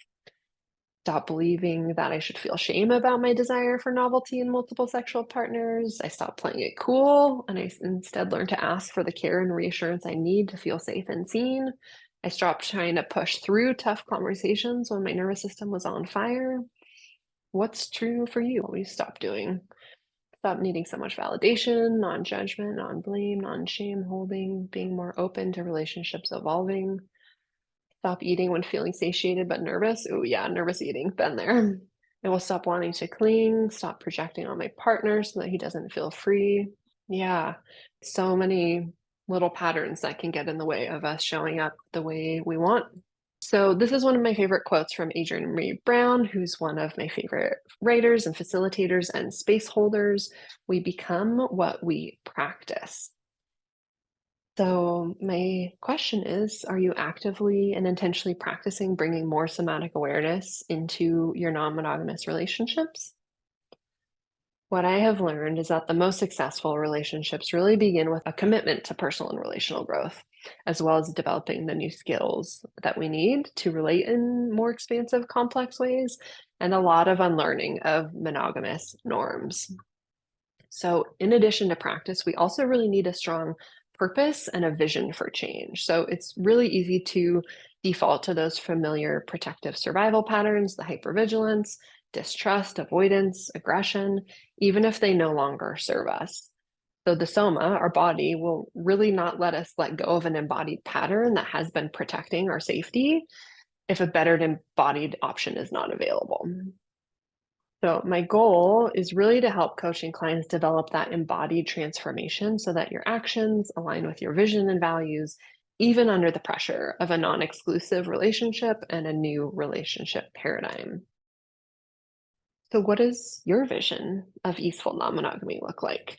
Stop believing that I should feel shame about my desire for novelty in multiple sexual partners. I stopped playing it cool and I instead learned to ask for the care and reassurance I need to feel safe and seen. I stopped trying to push through tough conversations when my nervous system was on fire. What's true for you? What will you stop doing? Stop needing so much validation, non-judgment, non-blame, non-shame holding, being more open to relationships evolving. Stop eating when feeling satiated but nervous. Oh, yeah, nervous eating, been there. I will stop wanting to cling, stop projecting on my partner so that he doesn't feel free. Yeah, so many little patterns that can get in the way of us showing up the way we want. So, this is one of my favorite quotes from Adrienne Marie Brown, who's one of my favorite writers and facilitators and space holders. We become what we practice. So, my question is, are you actively and intentionally practicing bringing more somatic awareness into your non-monogamous relationships? What I have learned is that the most successful relationships really begin with a commitment to personal and relational growth, as well as developing the new skills that we need to relate in more expansive, complex ways, and a lot of unlearning of monogamous norms. So, in addition to practice, we also really need a strong purpose and a vision for change. So, it's really easy to default to those familiar protective survival patterns, the hypervigilance, distrust, avoidance, aggression, even if they no longer serve us. So, the soma, our body, will really not let us let go of an embodied pattern that has been protecting our safety if a better embodied option is not available. So, my goal is really to help coaching clients develop that embodied transformation so that your actions align with your vision and values, even under the pressure of a non exclusive relationship and a new relationship paradigm. So, what does your vision of easeful non monogamy look like?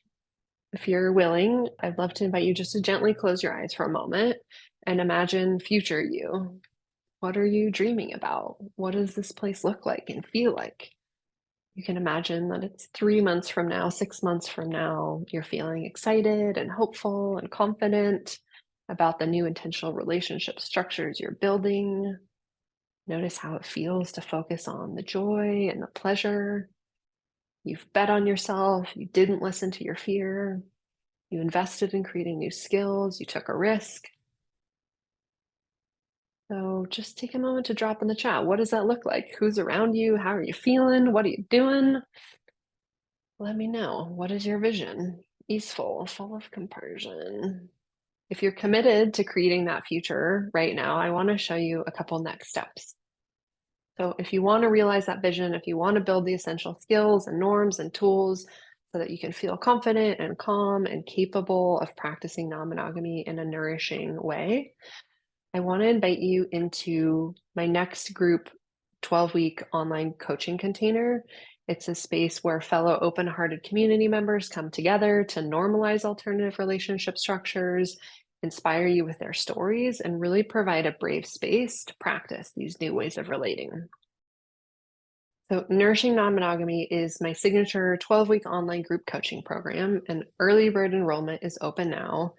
If you're willing, I'd love to invite you just to gently close your eyes for a moment and imagine future you. What are you dreaming about? What does this place look like and feel like? You can imagine that it's 3 months from now, 6 months from now, you're feeling excited and hopeful and confident about the new intentional relationship structures you're building. Notice how it feels to focus on the joy and the pleasure. You've bet on yourself. You didn't listen to your fear. You invested in creating new skills. You took a risk. So just take a moment to drop in the chat. What does that look like? Who's around you? How are you feeling? What are you doing? Let me know. What is your vision? Easeful, full of compersion. If you're committed to creating that future right now, I want to show you a couple next steps. So if you want to realize that vision, if you want to build the essential skills and norms and tools so that you can feel confident and calm and capable of practicing non-monogamy in a nourishing way, I want to invite you into my next group 12-week online coaching container. It's a space where fellow open-hearted community members come together to normalize alternative relationship structures, inspire you with their stories, and really provide a brave space to practice these new ways of relating. So Nourishing Non-Monogamy is my signature 12-week online group coaching program, and early bird enrollment is open now.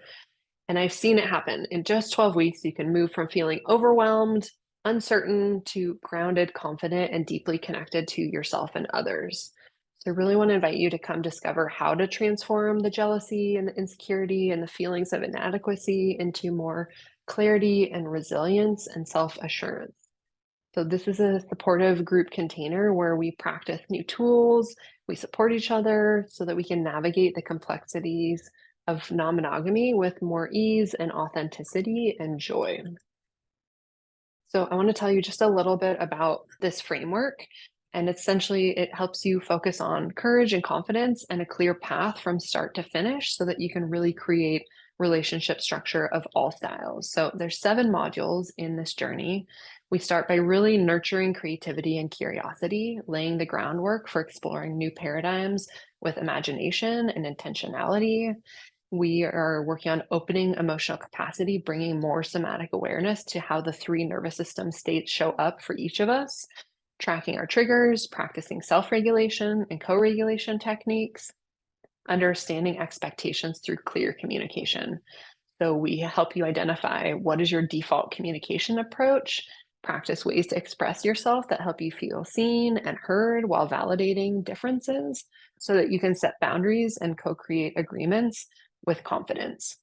And I've seen it happen. In just 12 weeks, you can move from feeling overwhelmed, uncertain, to grounded, confident, and deeply connected to yourself and others. So I really want to invite you to come discover how to transform the jealousy and the insecurity and the feelings of inadequacy into more clarity and resilience and self-assurance. So this is a supportive group container where we practice new tools, we support each other so that we can navigate the complexities of non-monogamy with more ease and authenticity and joy. So I want to tell you just a little bit about this framework. And essentially, it helps you focus on courage and confidence and a clear path from start to finish so that you can really create relationship structure of all styles. So there's 7 modules in this journey. We start by really nurturing creativity and curiosity, laying the groundwork for exploring new paradigms with imagination and intentionality. We are working on opening emotional capacity, bringing more somatic awareness to how the 3 nervous system states show up for each of us, tracking our triggers, practicing self-regulation and co-regulation techniques, understanding expectations through clear communication. So we help you identify what is your default communication approach, practice ways to express yourself that help you feel seen and heard while validating differences so that you can set boundaries and co-create agreements with confidence.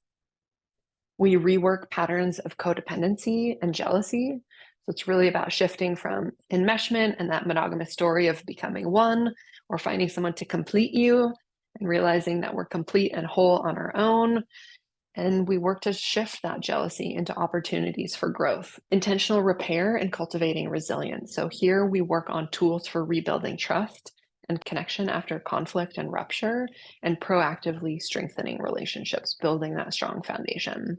We rework patterns of codependency and jealousy. So it's really about shifting from enmeshment and that monogamous story of becoming one or finding someone to complete you and realizing that we're complete and whole on our own. And we work to shift that jealousy into opportunities for growth, intentional repair, and cultivating resilience. So here we work on tools for rebuilding trust and connection after conflict and rupture, and proactively strengthening relationships, building that strong foundation.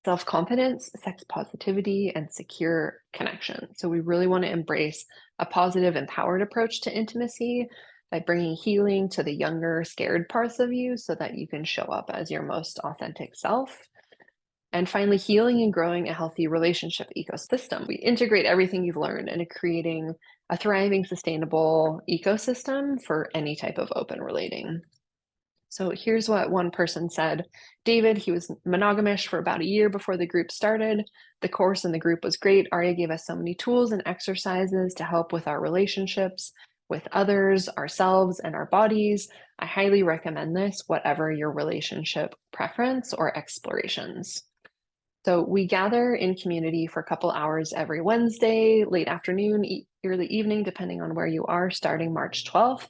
Self-confidence, sex positivity, and secure connection. So we really want to embrace a positive, empowered approach to intimacy by bringing healing to the younger, scared parts of you so that you can show up as your most authentic self. And finally, healing and growing a healthy relationship ecosystem. We integrate everything you've learned into creating a thriving, sustainable ecosystem for any type of open relating. So here's what one person said. David, he was monogamish for about a year before the group started. The course and the group was great. Arya gave us so many tools and exercises to help with our relationships with others, ourselves, and our bodies. I highly recommend this, whatever your relationship preference or explorations. So we gather in community for a couple hours every Wednesday, late afternoon, early evening, depending on where you are, starting March 12th.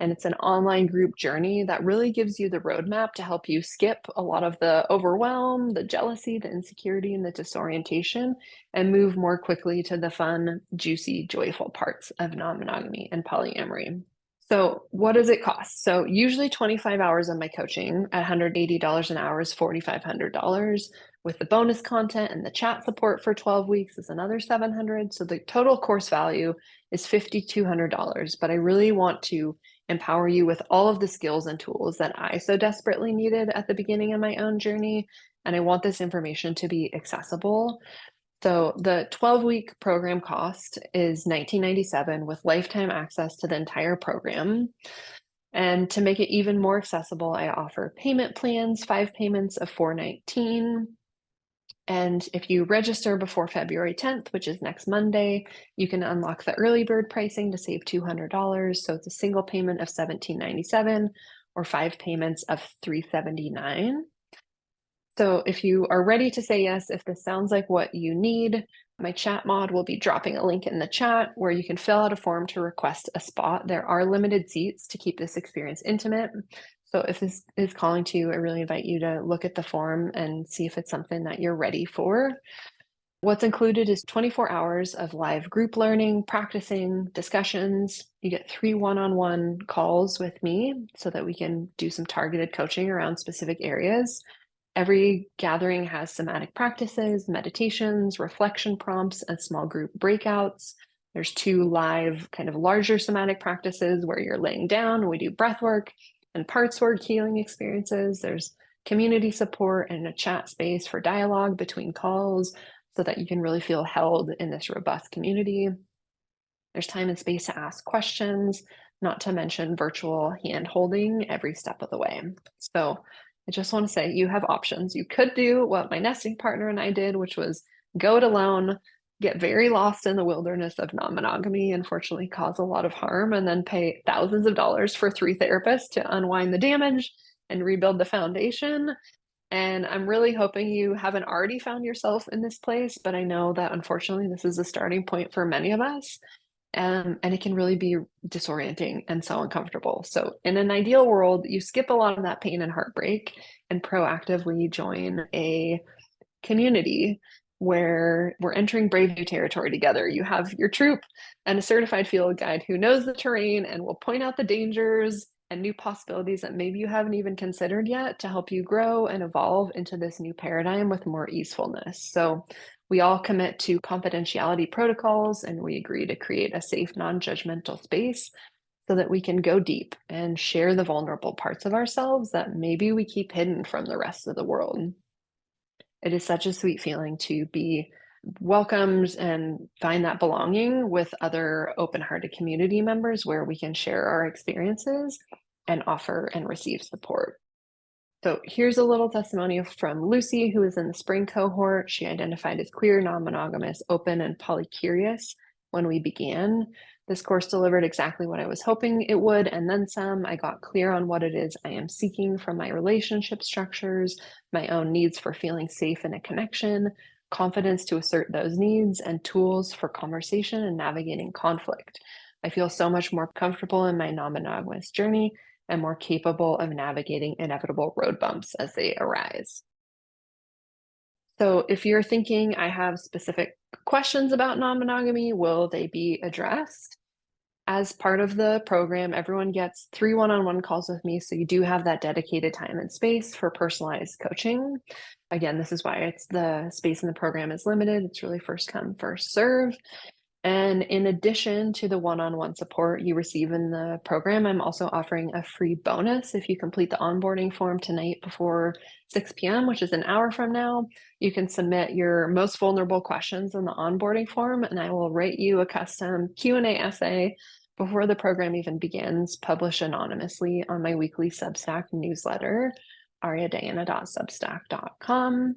And it's an online group journey that really gives you the roadmap to help you skip a lot of the overwhelm, the jealousy, the insecurity, and the disorientation, and move more quickly to the fun, juicy, joyful parts of non-monogamy and polyamory. So what does it cost? So usually 25 hours of my coaching at $180 an hour is $4,500. With the bonus content and the chat support for 12 weeks is another $700. So the total course value is $5,200. But I really want to empower you with all of the skills and tools that I so desperately needed at the beginning of my own journey. And I want this information to be accessible. So the 12-week program cost is $19.97 with lifetime access to the entire program. And to make it even more accessible, I offer payment plans, 5 payments of $419. And if you register before February 10th, which is next Monday, you can unlock the early bird pricing to save $200. So it's a single payment of $17.97 or 5 payments of $379. So if you are ready to say yes, if this sounds like what you need, my chat mod will be dropping a link in the chat where you can fill out a form to request a spot. There are limited seats to keep this experience intimate. So if this is calling to you, I really invite you to look at the form and see if it's something that you're ready for. What's included is 24 hours of live group learning, practicing, discussions. You get 3 one-on-one calls with me so that we can do some targeted coaching around specific areas. Every gathering has somatic practices, meditations, reflection prompts, and small group breakouts. There's 2 live, kind of larger somatic practices where you're laying down and we do breath work and parts work healing experiences. There's community support and a chat space for dialogue between calls so that you can really feel held in this robust community. There's time and space to ask questions, not to mention virtual hand holding every step of the way. So I just want to say you have options. You could do what my nesting partner and I did, which was go it alone, get very lost in the wilderness of non-monogamy, unfortunately cause a lot of harm, and then pay thousands of dollars for 3 therapists to unwind the damage and rebuild the foundation. And I'm really hoping you haven't already found yourself in this place, but I know that unfortunately this is a starting point for many of us. And it can really be disorienting and so uncomfortable. So in an ideal world, you skip a lot of that pain and heartbreak and proactively join a community where we're entering brave new territory together. You have your troop and a certified field guide who knows the terrain and will point out the dangers and new possibilities that maybe you haven't even considered yet to help you grow and evolve into this new paradigm with more easefulness. So we all commit to confidentiality protocols and we agree to create a safe, non-judgmental space so that we can go deep and share the vulnerable parts of ourselves that maybe we keep hidden from the rest of the world. It is such a sweet feeling to be welcomed and find that belonging with other open-hearted community members where we can share our experiences and offer and receive support. So here's a little testimonial from Lucy, who is in the spring cohort. She identified as queer, non-monogamous, open, and polycurious when we began. This course delivered exactly what I was hoping it would, and then some. I got clear on what it is I am seeking from my relationship structures, my own needs for feeling safe in a connection, confidence to assert those needs, and tools for conversation and navigating conflict. I feel so much more comfortable in my non-monogamous journey and more capable of navigating inevitable road bumps as they arise. So if you're thinking, I have specific questions about non-monogamy, will they be addressed? As part of the program, everyone gets 3 one-on-one calls with me, so you do have that dedicated time and space for personalized coaching. Again, this is why the space in the program is limited. It's really first come, first serve. And in addition to the one-on-one support you receive in the program, I'm also offering a free bonus. If you complete the onboarding form tonight before 6 p.m., which is an hour from now, you can submit your most vulnerable questions in the onboarding form, and I will write you a custom Q&A essay before the program even begins, published anonymously on my weekly Substack newsletter, aryadiana.substack.com.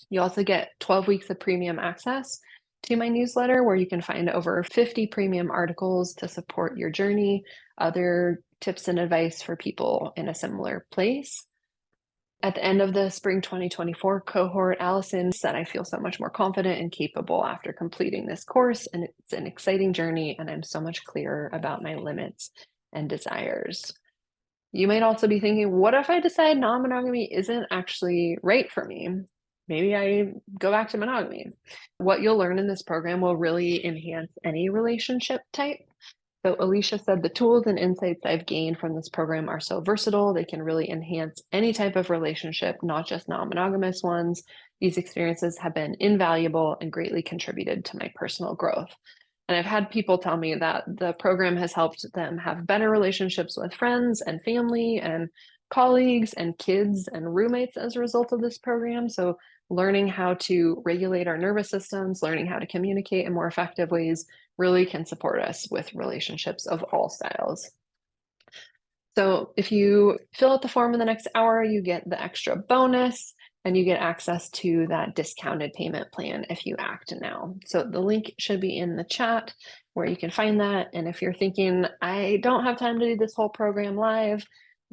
You also get 12 weeks of premium access to my newsletter, where you can find over 50 premium articles to support your journey, other tips and advice for people in a similar place. At the end of the spring 2024 cohort, Allison said, I feel so much more confident and capable after completing this course, and it's an exciting journey, and I'm so much clearer about my limits and desires. You might also be thinking, what if I decide non-monogamy isn't actually right for me? Maybe I go back to monogamy. What you'll learn in this program will really enhance any relationship type. So Alicia said the tools and insights I've gained from this program are so versatile. They can really enhance any type of relationship, not just non-monogamous ones. These experiences have been invaluable and greatly contributed to my personal growth. And I've had people tell me that the program has helped them have better relationships with friends and family and colleagues and kids and roommates as a result of this program. So learning how to regulate our nervous systems, learning how to communicate in more effective ways really can support us with relationships of all styles. So if you fill out the form in the next hour, you get the extra bonus. and you get access to that discounted payment plan if you act now. So the link should be in the chat where you can find that. And if you're thinking, I don't have time to do this whole program live,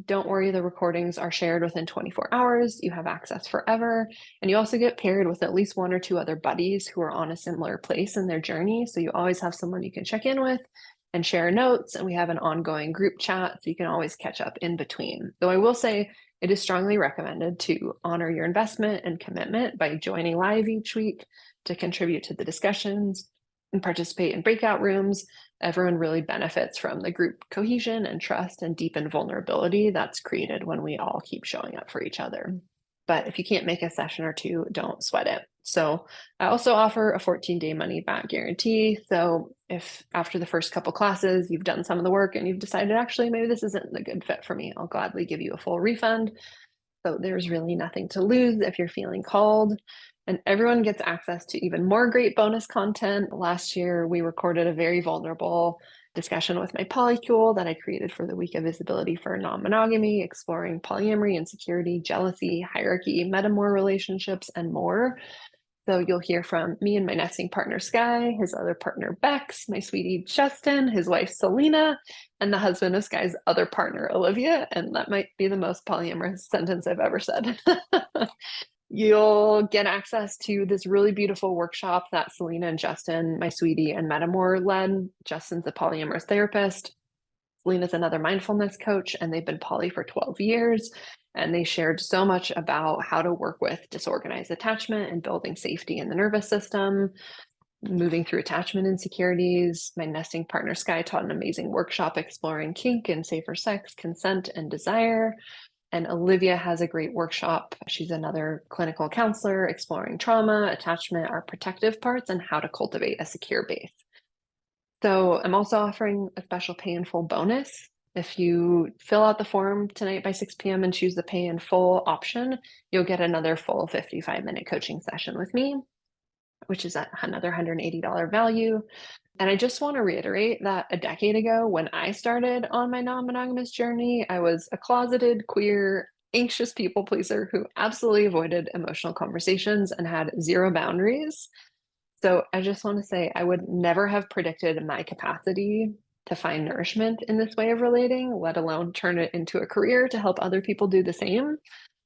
don't worry, the recordings are shared within 24 hours. You have access forever. And you also get paired with at least 1 or 2 other buddies who are on a similar place in their journey. So you always have someone you can check in with and share notes. And we have an ongoing group chat, so you can always catch up in between. Though I will say it is strongly recommended to honor your investment and commitment by joining live each week to contribute to the discussions and participate in breakout rooms. Everyone really benefits from the group cohesion and trust and deepened vulnerability that's created when we all keep showing up for each other. But if you can't make a session or 2, don't sweat it. So I also offer a 14-day money back guarantee. So if after the first couple classes, you've done some of the work and you've decided, actually, maybe this isn't a good fit for me, I'll gladly give you a full refund. So there's really nothing to lose if you're feeling called. And everyone gets access to even more great bonus content. Last year, we recorded a very vulnerable discussion with my polycule that I created for the Week of Visibility for Non-Monogamy, exploring polyamory, insecurity, jealousy, hierarchy, metamor relationships, and more. So you'll hear from me and my nesting partner, Sky, his other partner, Bex, my sweetie, Justin, his wife, Selena, and the husband of Sky's other partner, Olivia. And that might be the most polyamorous sentence I've ever said. You'll get access to this really beautiful workshop that Selena and Justin, my sweetie, and Metamor led. Justin's a polyamorous therapist. Selena's another mindfulness coach, and they've been poly for 12 years. And they shared so much about how to work with disorganized attachment and building safety in the nervous system, moving through attachment insecurities. My nesting partner, Sky, taught an amazing workshop exploring kink and safer sex, consent, and desire. And Olivia has a great workshop. She's another clinical counselor exploring trauma, attachment, our protective parts, and how to cultivate a secure base. So I'm also offering a special pay in full bonus. If you fill out the form tonight by 6 p.m. and choose the pay in full option, you'll get another full 55-minute coaching session with me, which is at another $180 value. And I just want to reiterate that a decade ago, when I started on my non-monogamous journey, I was a closeted, queer, anxious people pleaser who absolutely avoided emotional conversations and had 0 boundaries. So I just want to say I would never have predicted my capacity to find nourishment in this way of relating, let alone turn it into a career to help other people do the same.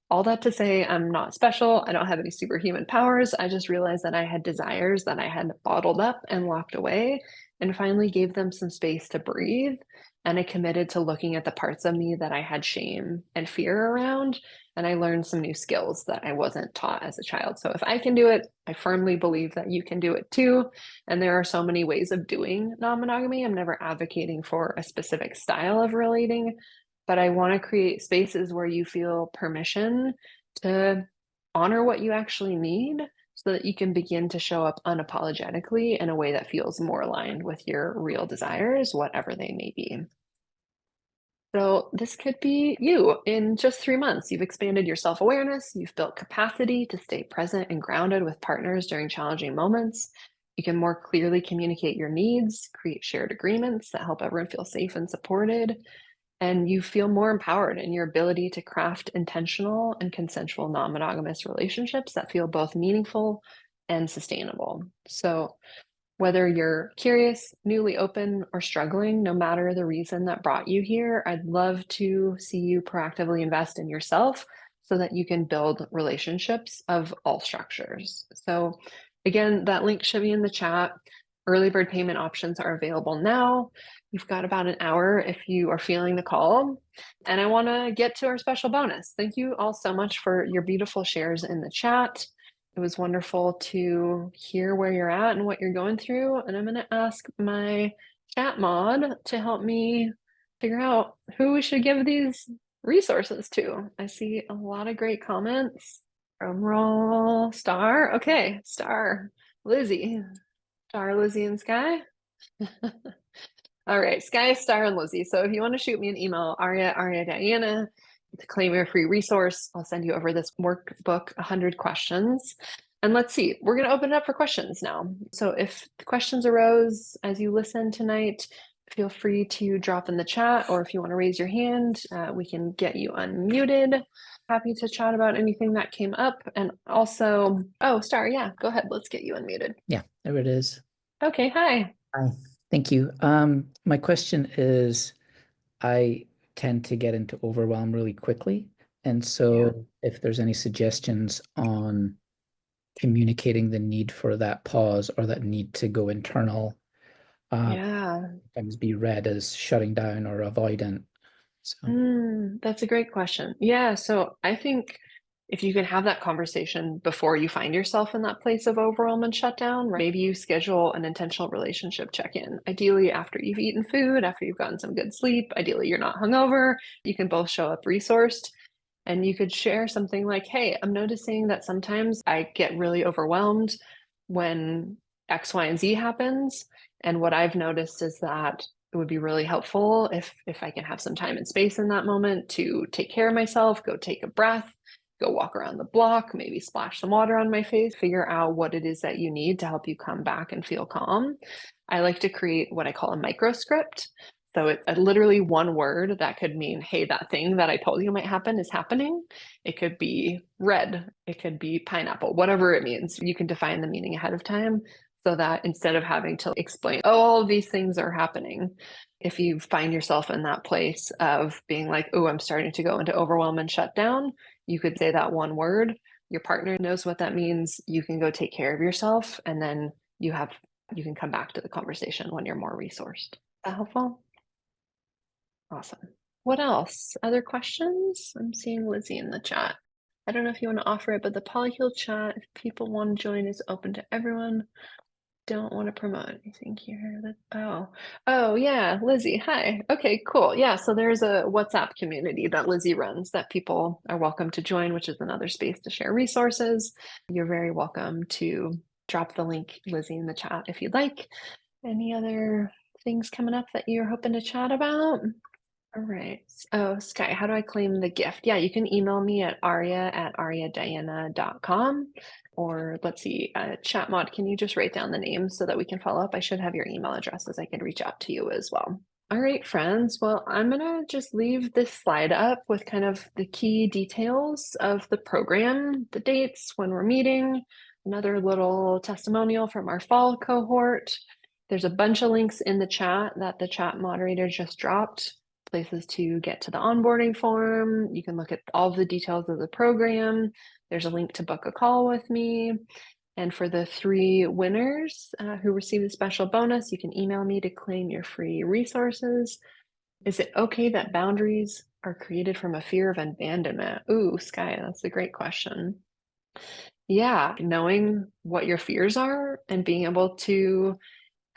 All that to say, I'm not special. I don't have any superhuman powers. I just realized that I had desires that I had bottled up and locked away, and finally gave them some space to breathe. And I committed to looking at the parts of me that I had shame and fear around. And I learned some new skills that I wasn't taught as a child. So if I can do it, I firmly believe that you can do it too. And there are so many ways of doing non-monogamy. I'm never advocating for a specific style of relating, but I want to create spaces where you feel permission to honor what you actually need so that you can begin to show up unapologetically in a way that feels more aligned with your real desires, whatever they may be. So this could be you. In just 3 months, you've expanded your self-awareness, you've built capacity to stay present and grounded with partners during challenging moments. You can more clearly communicate your needs, create shared agreements that help everyone feel safe and supported, and you feel more empowered in your ability to craft intentional and consensual non-monogamous relationships that feel both meaningful and sustainable. So whether you're curious, newly open, or struggling, no matter the reason that brought you here, I'd love to see you proactively invest in yourself so that you can build relationships of all structures. So again, that link should be in the chat. Early bird payment options are available now. You've got about an hour if you are feeling the call. And I want to get to our special bonus. Thank you all so much for your beautiful shares in the chat. It was wonderful to hear where you're at and what you're going through. And I'm going to ask my chat mod to help me figure out who we should give these resources to. I see a lot of great comments. Drum roll, Star. Okay, Star, Lizzie. Star, Lizzie, and Sky. All right, Sky, Star, and Lizzie. So if you want to shoot me an email, Aria, Diana, to claim your free resource, I'll send you over this workbook, 100 questions. And let's see, we're going to open it up for questions now. So if the questions arose as you listen tonight, feel free to drop in the chat, or if you want to raise your hand, we can get you unmuted. Happy to chat about anything that came up. And also, oh, Star, yeah, go ahead. Let's get you unmuted. Yeah, there it is. Okay, hi. Hi, thank you. My question is, I tend to get into overwhelm really quickly. And so if there's any suggestions on communicating the need for that pause or that need to go internal, Yeah. sometimes be read as shutting down or avoidant. So That's a great question. Yeah, so I think if you can have that conversation before you find yourself in that place of overwhelm and shutdown, maybe you schedule an intentional relationship check-in. Ideally, after you've eaten food, after you've gotten some good sleep, ideally you're not hungover, you can both show up resourced. And you could share something like, hey, I'm noticing that sometimes I get really overwhelmed when X, Y, and Z happens. And what I've noticed is that it would be really helpful if I can have some time and space in that moment to take care of myself, go take a breath, go walk around the block, maybe splash some water on my face, figure out what it is that you need to help you come back and feel calm. I like to create what I call a microscript. So it's literally one word that could mean, hey, that thing that I told you might happen is happening. It could be red, it could be pineapple, whatever it means. You can define the meaning ahead of time so that instead of having to explain, oh, all of these things are happening, if you find yourself in that place of being like, oh, I'm starting to go into overwhelm and shutdown, you could say that one word. Your partner knows what that means. You can go take care of yourself, and then you can come back to the conversation when you're more resourced. Is that helpful? Awesome. What else? Other questions? I'm seeing Lizzie in the chat. I don't know if you want to offer it, but the Polyheal chat, if people want to join, is open to everyone. Don't want to promote anything here. Oh yeah, Lizzie. Hi. Okay, cool. Yeah, so there's a WhatsApp community that Lizzie runs that people are welcome to join, which is another space to share resources. You're very welcome to drop the link, Lizzie, in the chat if you'd like. Any other things coming up that you're hoping to chat about? All right. Oh, Sky, how do I claim the gift? Yeah, you can email me at aria@ariadiana.com. Or let's see, chat mod, can you just write down the name so that we can follow up? I should have your email addresses. I can reach out to you as well. All right, friends. Well, I'm going to just leave this slide up with kind of the key details of the program, the dates, when we're meeting, another little testimonial from our fall cohort. There's a bunch of links in the chat that the chat moderator just dropped, places to get to the onboarding form. You can look at all of the details of the program. There's a link to book a call with me. And for the 3 winners who receive the special bonus, you can email me to claim your free resources. Is it okay that boundaries are created from a fear of abandonment? Ooh, Sky, that's a great question. Yeah, knowing what your fears are and being able to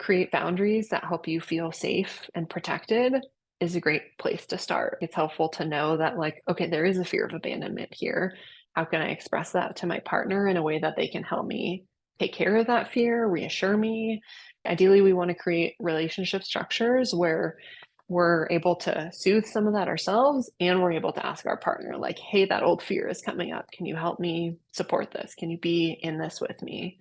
create boundaries that help you feel safe and protected is a great place to start. It's helpful to know that, like, okay, there is a fear of abandonment here. How can I express that to my partner in a way that they can help me take care of that fear, reassure me? Ideally, we want to create relationship structures where we're able to soothe some of that ourselves, and we're able to ask our partner, like, hey, that old fear is coming up. Can you help me support this? Can you be in this with me?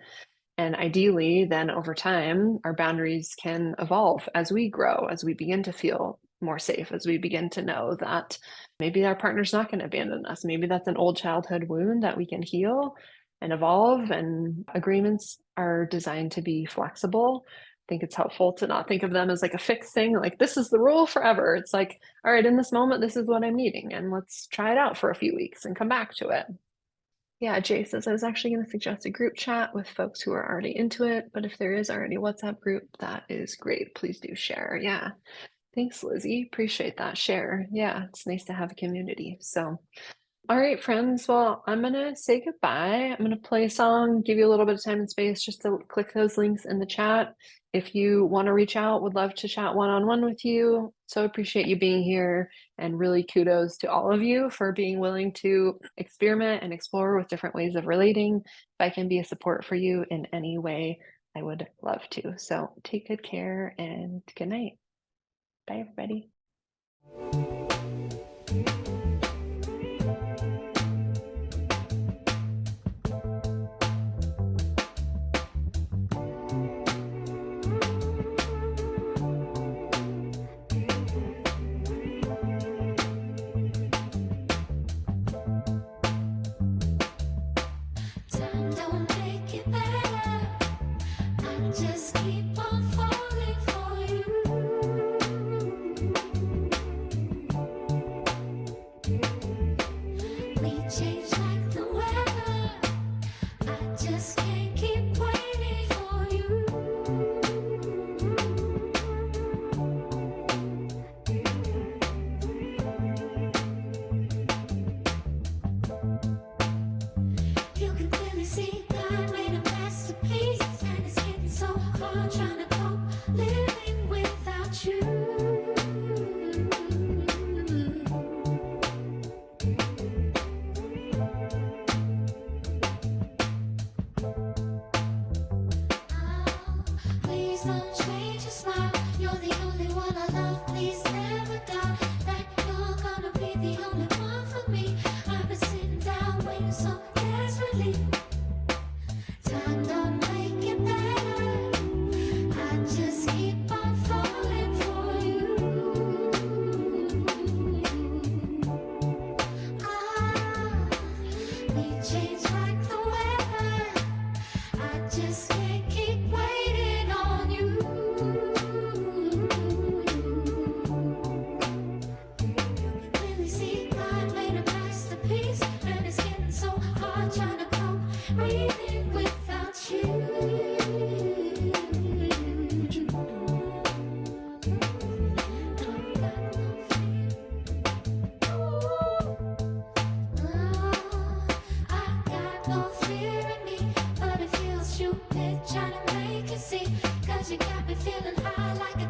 And ideally, then over time, our boundaries can evolve as we grow, as we begin to feel more safe, as we begin to know that maybe our partner's not going to abandon us. Maybe that's an old childhood wound that we can heal and evolve. And agreements are designed to be flexible. I think it's helpful to not think of them as like a fixed thing, like this is the rule forever. It's like, all right, in this moment, this is what I'm needing, and let's try it out for a few weeks and come back to it. Yeah, Jay says, I was actually going to suggest a group chat with folks who are already into it, but if there is already a WhatsApp group, that is great. Please do share. Yeah. Thanks, Lizzie. Appreciate that share. Yeah, it's nice to have a community. So, all right, friends. Well, I'm going to say goodbye. I'm going to play a song, give you a little bit of time and space just to click those links in the chat. If you want to reach out, would love to chat one-on-one with you. So appreciate you being here, and really kudos to all of you for being willing to experiment and explore with different ways of relating. If I can be a support for you in any way, I would love to. So take good care and good night. Bye, everybody. don't change your smile. You're the only one I love, please never doubt that you're gonna be the only one for me. I've been sitting down waiting so desperately. Time don't make it better, I just keep on falling for you. We change like the weather, I just can't keep waiting on you. You can really see God made a masterpiece, and it's getting so hard trying to cope, breathing without you. I got no fear in me, but it feels stupid trying to make you see. 'Cause you got me feeling high like a